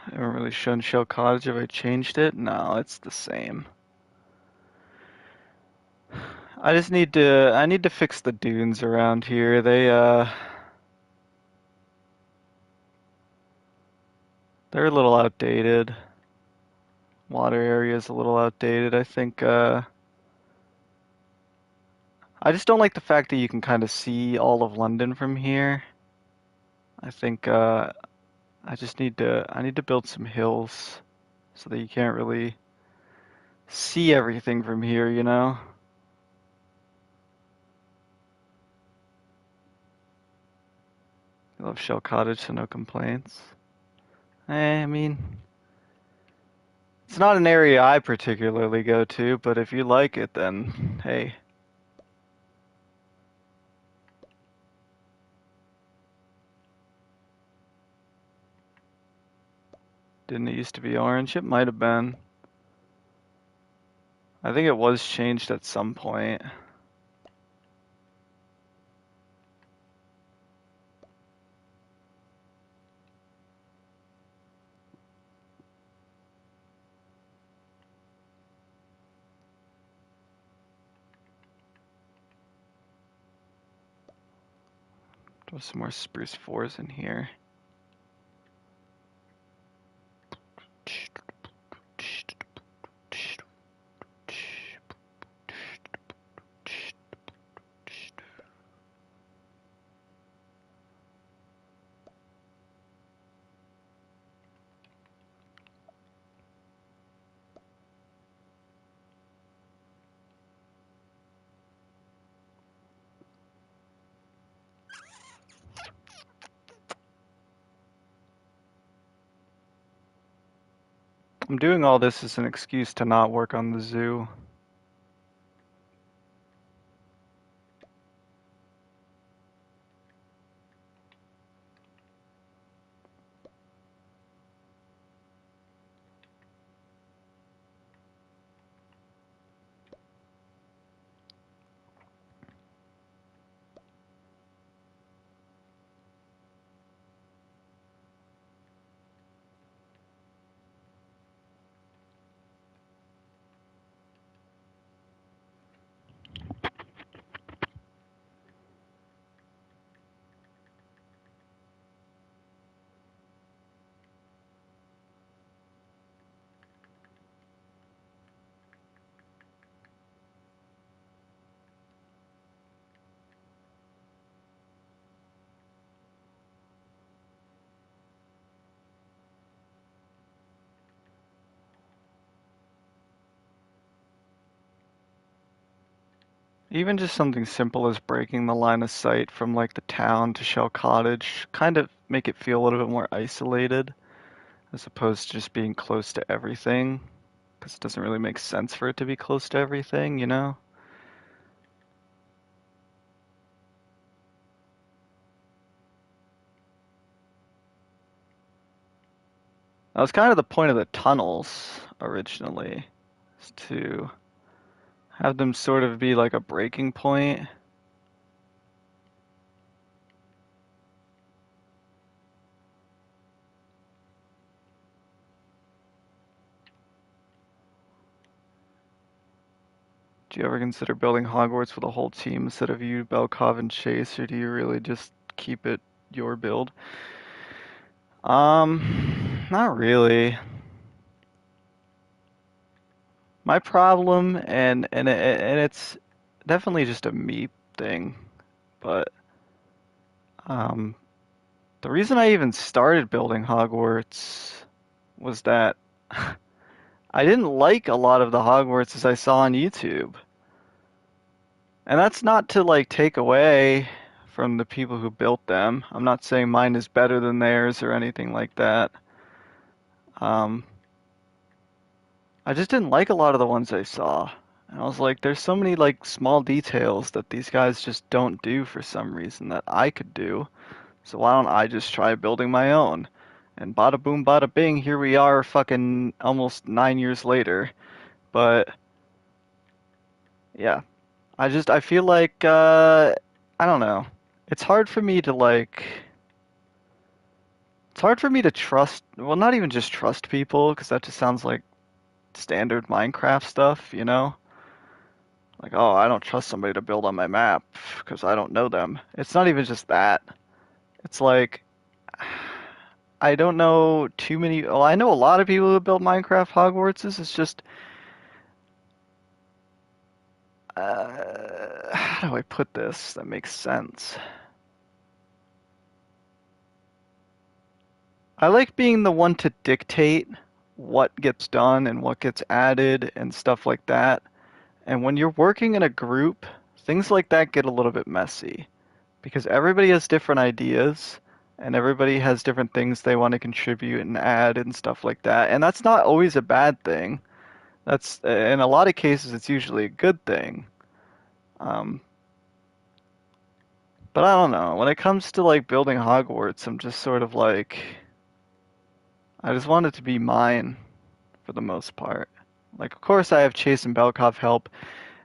I haven't really shown Shell Cottage. Have I changed it? No, it's the same. I need to fix the dunes around here. They're a little outdated. Water area is a little outdated. I just don't like the fact that you can kind of see all of London from here. I think I need to build some hills so that you can't really see everything from here, you know? I love Shell Cottage, so no complaints. I mean, it's not an area I particularly go to, but if you like it, then hey. Didn't it used to be orange? It might have been. I think it was changed at some point. There's some more spruce fours in here. I'm doing all this as an excuse to not work on the zoo. Even just something simple as breaking the line of sight from like the town to Shell Cottage, kind of make it feel a little bit more isolated as opposed to just being close to everything, because it doesn't really make sense for it to be close to everything, you know? That was kind of the point of the tunnels originally, is to have them sort of be like a breaking point. Do you ever consider building Hogwarts with a whole team instead of you, Belkov, and Chase, or do you really just keep it your build? Not really. My problem, and it's definitely just a me thing, but um, the reason I even started building Hogwarts was that I didn't like a lot of the Hogwartses I saw on YouTube. And that's not to like take away from the people who built them. I'm not saying mine is better than theirs or anything like that. Um, I just didn't like a lot of the ones I saw. And I was like, there's so many like small details that these guys just don't do for some reason that I could do. So why don't I just try building my own? And bada boom, bada bing, here we are fucking almost 9 years later. But yeah, I feel like I don't know. It's hard for me to like it's hard for me to trust, well, not even just trust people, because that just sounds like standard Minecraft stuff, you know? Like, oh, I don't trust somebody to build on my map because I don't know them. It's not even just that. It's like I don't know too many. Well, I know a lot of people who built Minecraft Hogwartses. It's just how do I put this that makes sense? I like being the one to dictate what gets done and what gets added and stuff like that. And when you're working in a group, things like that get a little bit messy because everybody has different ideas and everybody has different things they want to contribute and add and stuff like that. And that's not always a bad thing. That's in a lot of cases it's usually a good thing. Um, but I don't know. When it comes to like building Hogwarts, I'm just sort of like I just want it to be mine for the most part. Like, of course, I have Chase and Belkov help,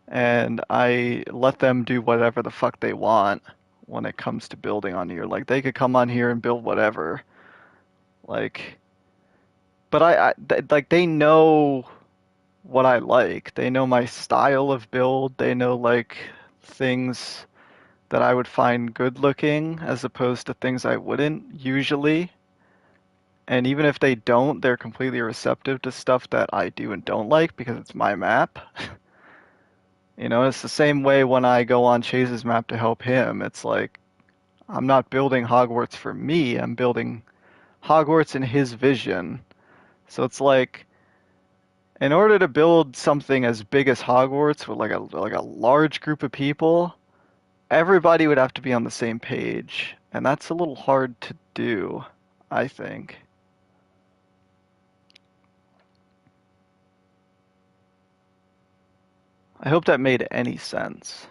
and I let them do whatever the fuck they want when it comes to building on here. Like, they could come on here and build whatever. Like, but like they know what I like. They know my style of build. They know like things that I would find good looking as opposed to things I wouldn't usually. And even if they don't, they're completely receptive to stuff that I do and don't like because it's my map. You know, it's the same way when I go on Chase's map to help him. It's like I'm not building Hogwarts for me, I'm building Hogwarts in his vision. So it's like in order to build something as big as Hogwarts with like a large group of people, everybody would have to be on the same page, and that's a little hard to do, I think. I hope that made any sense.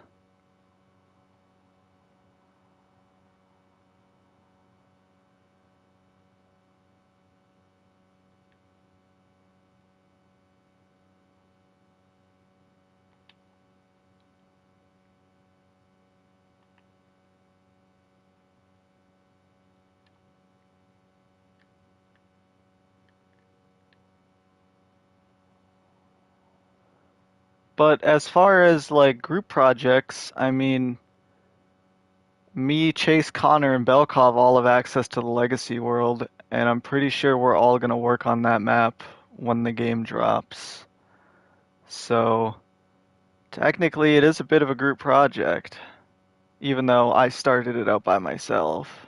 But as far as like group projects, I mean, me, Chase, Connor, and Belkov all have access to the Legacy world, and I'm pretty sure we're all gonna work on that map when the game drops. So technically, it is a bit of a group project, even though I started it out by myself.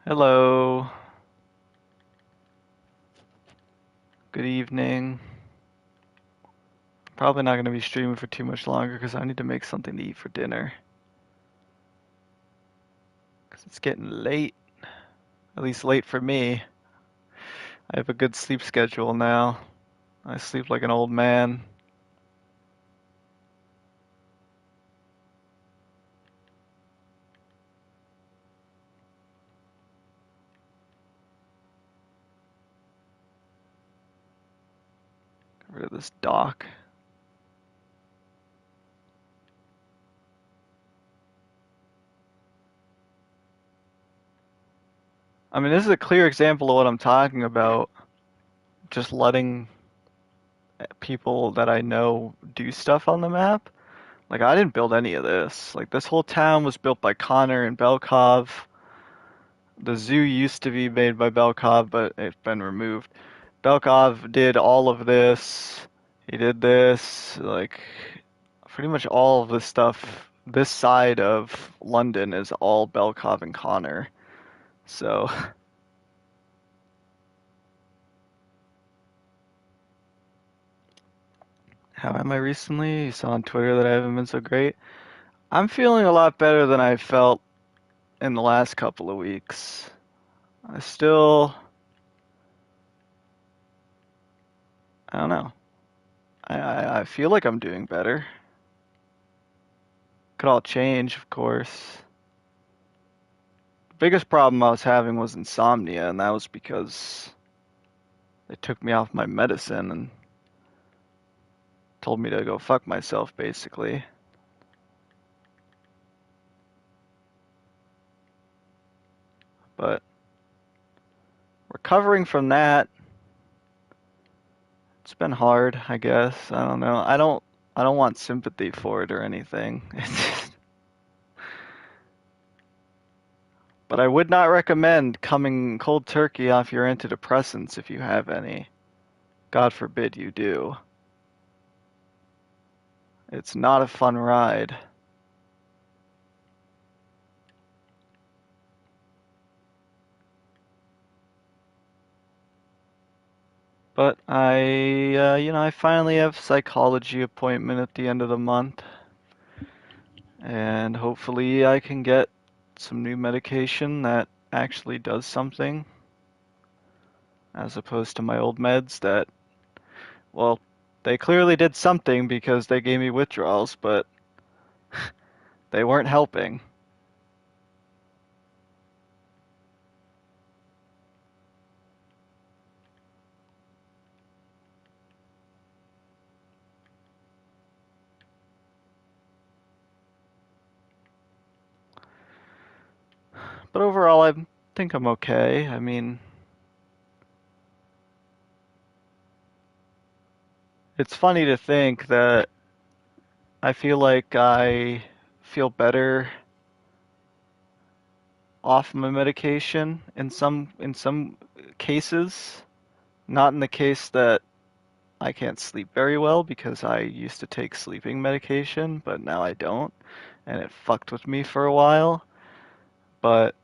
Hello, good evening. Probably not gonna be streaming for too much longer because I need to make something to eat for dinner. Because it's getting late, at least late for me. I have a good sleep schedule now. I sleep like an old man. Get rid of this dock. I mean, this is a clear example of what I'm talking about. Just letting people that I know do stuff on the map. Like, I didn't build any of this. Like, this whole town was built by Connor and Belkov. The zoo used to be made by Belkov, but it's been removed. Belkov did all of this. He did this. Like, pretty much all of this stuff. This side of London is all Belkov and Connor. So, how am I recently? You saw on Twitter that I haven't been so great. I'm feeling a lot better than I felt in the last couple of weeks. I still, I don't know. I feel like I'm doing better. Could all change, of course. The biggest problem I was having was insomnia, and that was because they took me off my medicine and told me to go fuck myself, basically. But recovering from that, it's been hard, I guess. I don't know. I don't want sympathy for it or anything. It's just, But I would not recommend coming cold turkey off your antidepressants if you have any. God forbid you do. It's not a fun ride. But I finally have psychology appointment at the end of the month, and hopefully I can get some new medication that actually does something, as opposed to my old meds that, well, they clearly did something because they gave me withdrawals, but they weren't helping. But overall, I think I'm okay. I mean, it's funny to think that I feel like I feel better off my medication in some cases. Not in the case that I can't sleep very well because I used to take sleeping medication, but now I don't, and it fucked with me for a while. But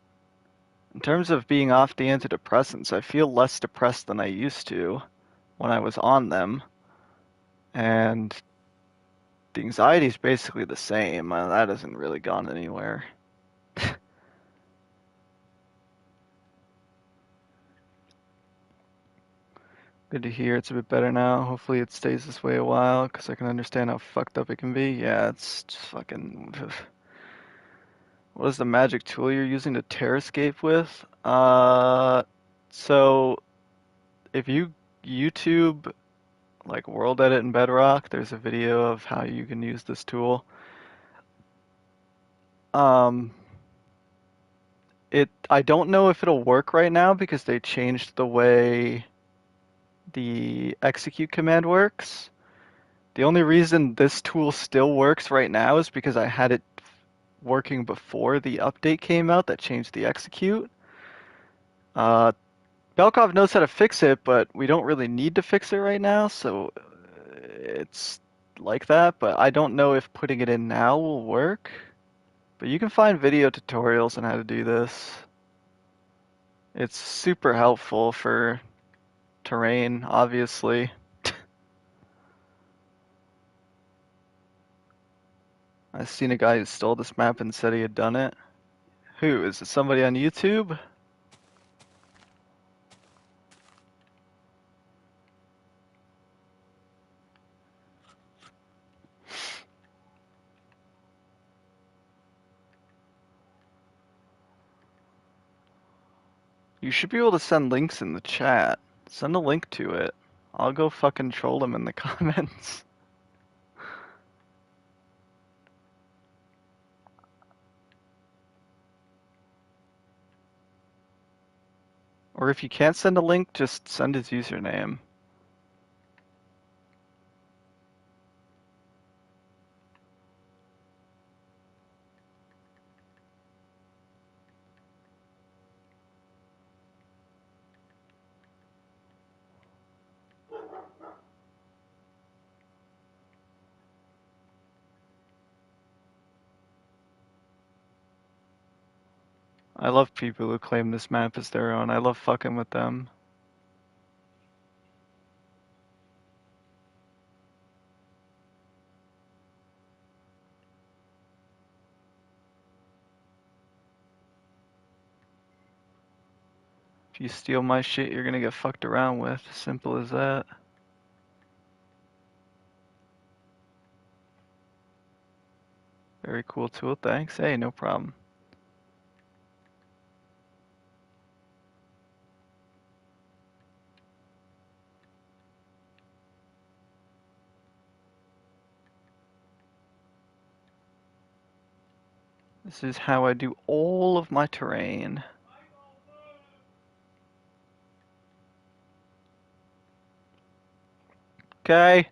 in terms of being off the antidepressants, I feel less depressed than I used to when I was on them, and the anxiety is basically the same. That hasn't really gone anywhere. Good to hear it's a bit better now. Hopefully it stays this way a while, because I can understand how fucked up it can be. Yeah, it's just fucking. What is the magic tool you're using to tear escape with? So if you YouTube like World Edit in Bedrock, there's a video of how you can use this tool. Um, I don't know if it'll work right now because they changed the way the execute command works. The only reason this tool still works right now is because I had it working before the update came out that changed the execute. Uh, Belkov knows how to fix it, but we don't really need to fix it right now, so it's like that. But I don't know if putting it in now will work. But you can find video tutorials on how to do this. It's super helpful for terrain, obviously. I've seen a guy who stole this map and said he had done it. Who? Is it somebody on YouTube? You should be able to send links in the chat. Send a link to it. I'll go fucking troll him in the comments. Or if you can't send a link, just send his username. I love people who claim this map as their own. I love fucking with them. If you steal my shit, you're gonna get fucked around with. Simple as that. Very cool tool, thanks. Hey, no problem. This is how I do all of my terrain. Okay.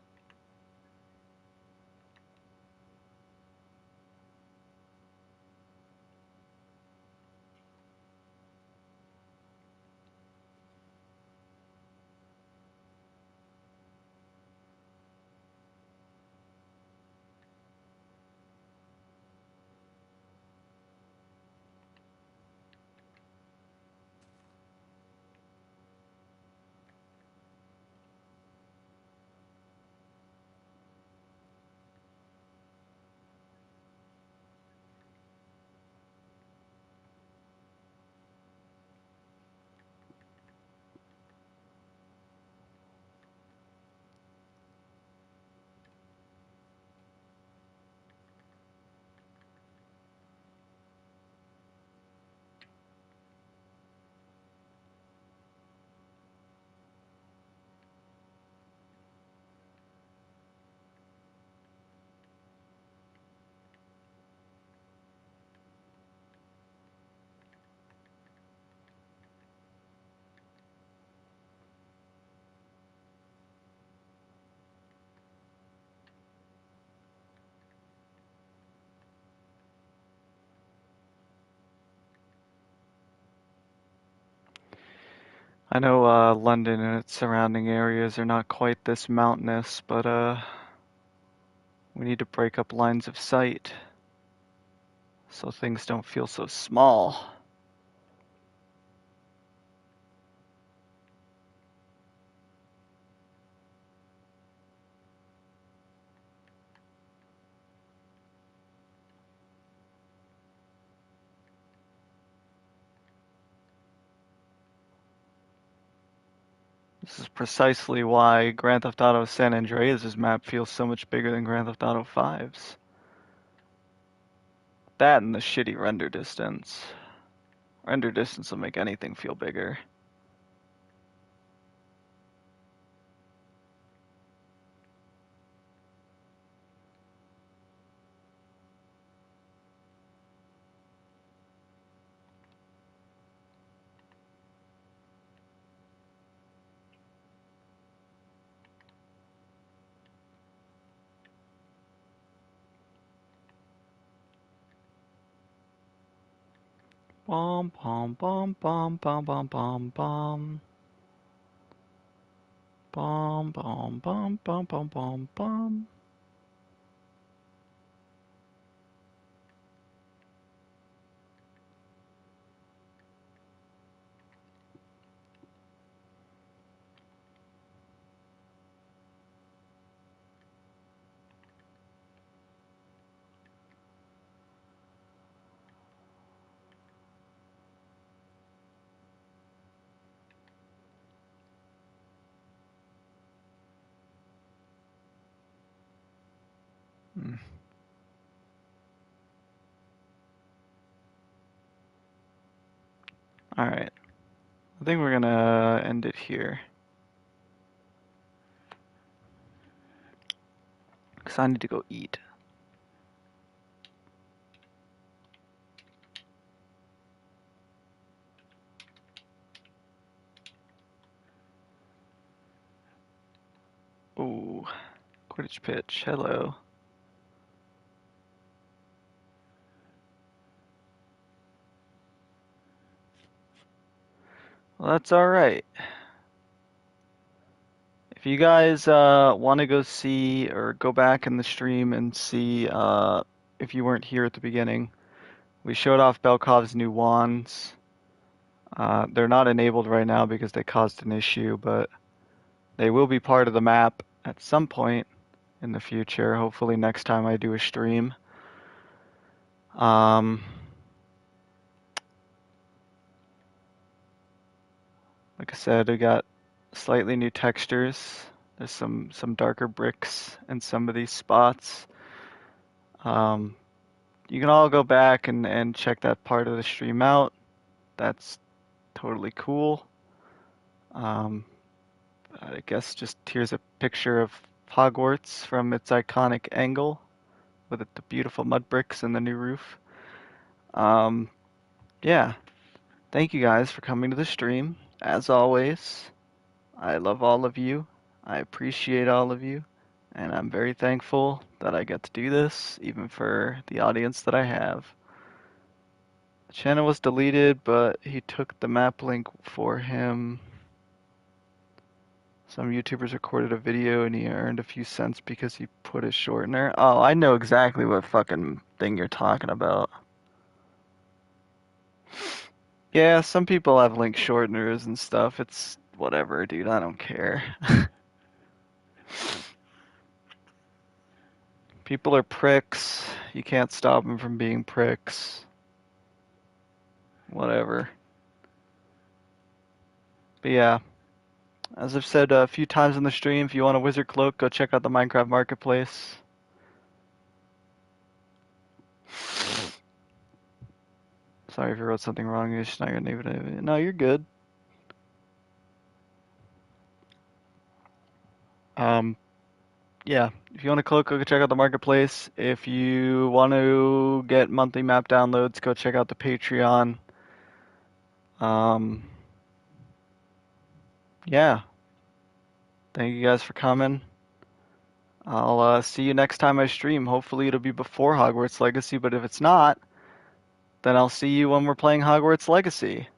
I know London and its surrounding areas are not quite this mountainous, but we need to break up lines of sight so things don't feel so small. This is precisely why Grand Theft Auto San Andreas' map feels so much bigger than Grand Theft Auto 5's. That and the shitty render distance. Render distance will make anything feel bigger. Bom bom bom bom bom bom bom bom. Bom bom bom bom bom bom bom. Alright. I think we're gonna end it here. Because I need to go eat. Ooh. Quidditch pitch. Hello. Well, that's alright. If you guys want to go see or go back in the stream and see if you weren't here at the beginning, we showed off Belkov's new wands. They're not enabled right now because they caused an issue, but they will be part of the map at some point in the future. Hopefully next time I do a stream. Like I said, we got slightly new textures. There's some darker bricks in some of these spots. You can all go back and check that part of the stream out. That's totally cool. I guess just here's a picture of Hogwarts from its iconic angle with the beautiful mud bricks and the new roof. Yeah, thank you guys for coming to the stream. As always, I love all of you. I appreciate all of you. And I'm very thankful that I get to do this, even for the audience that I have. The channel was deleted, but he took the map link for him. Some YouTubers recorded a video and he earned a few cents because he put a shortener. Oh, I know exactly what fucking thing you're talking about. Yeah, some people have link shorteners and stuff. It's whatever, dude. I don't care. People are pricks. You can't stop them from being pricks. Whatever. But yeah, as I've said a few times in the stream, if you want a wizard cloak, go check out the Minecraft Marketplace. Sorry if I wrote something wrong. You're just not gonna even. No, you're good. Yeah, if you want a cloak, go check out the Marketplace. If you want to get monthly map downloads, go check out the Patreon. Yeah. Thank you guys for coming. I'll see you next time I stream. Hopefully it'll be before Hogwarts Legacy, but if it's not, then I'll see you when we're playing Hogwarts Legacy.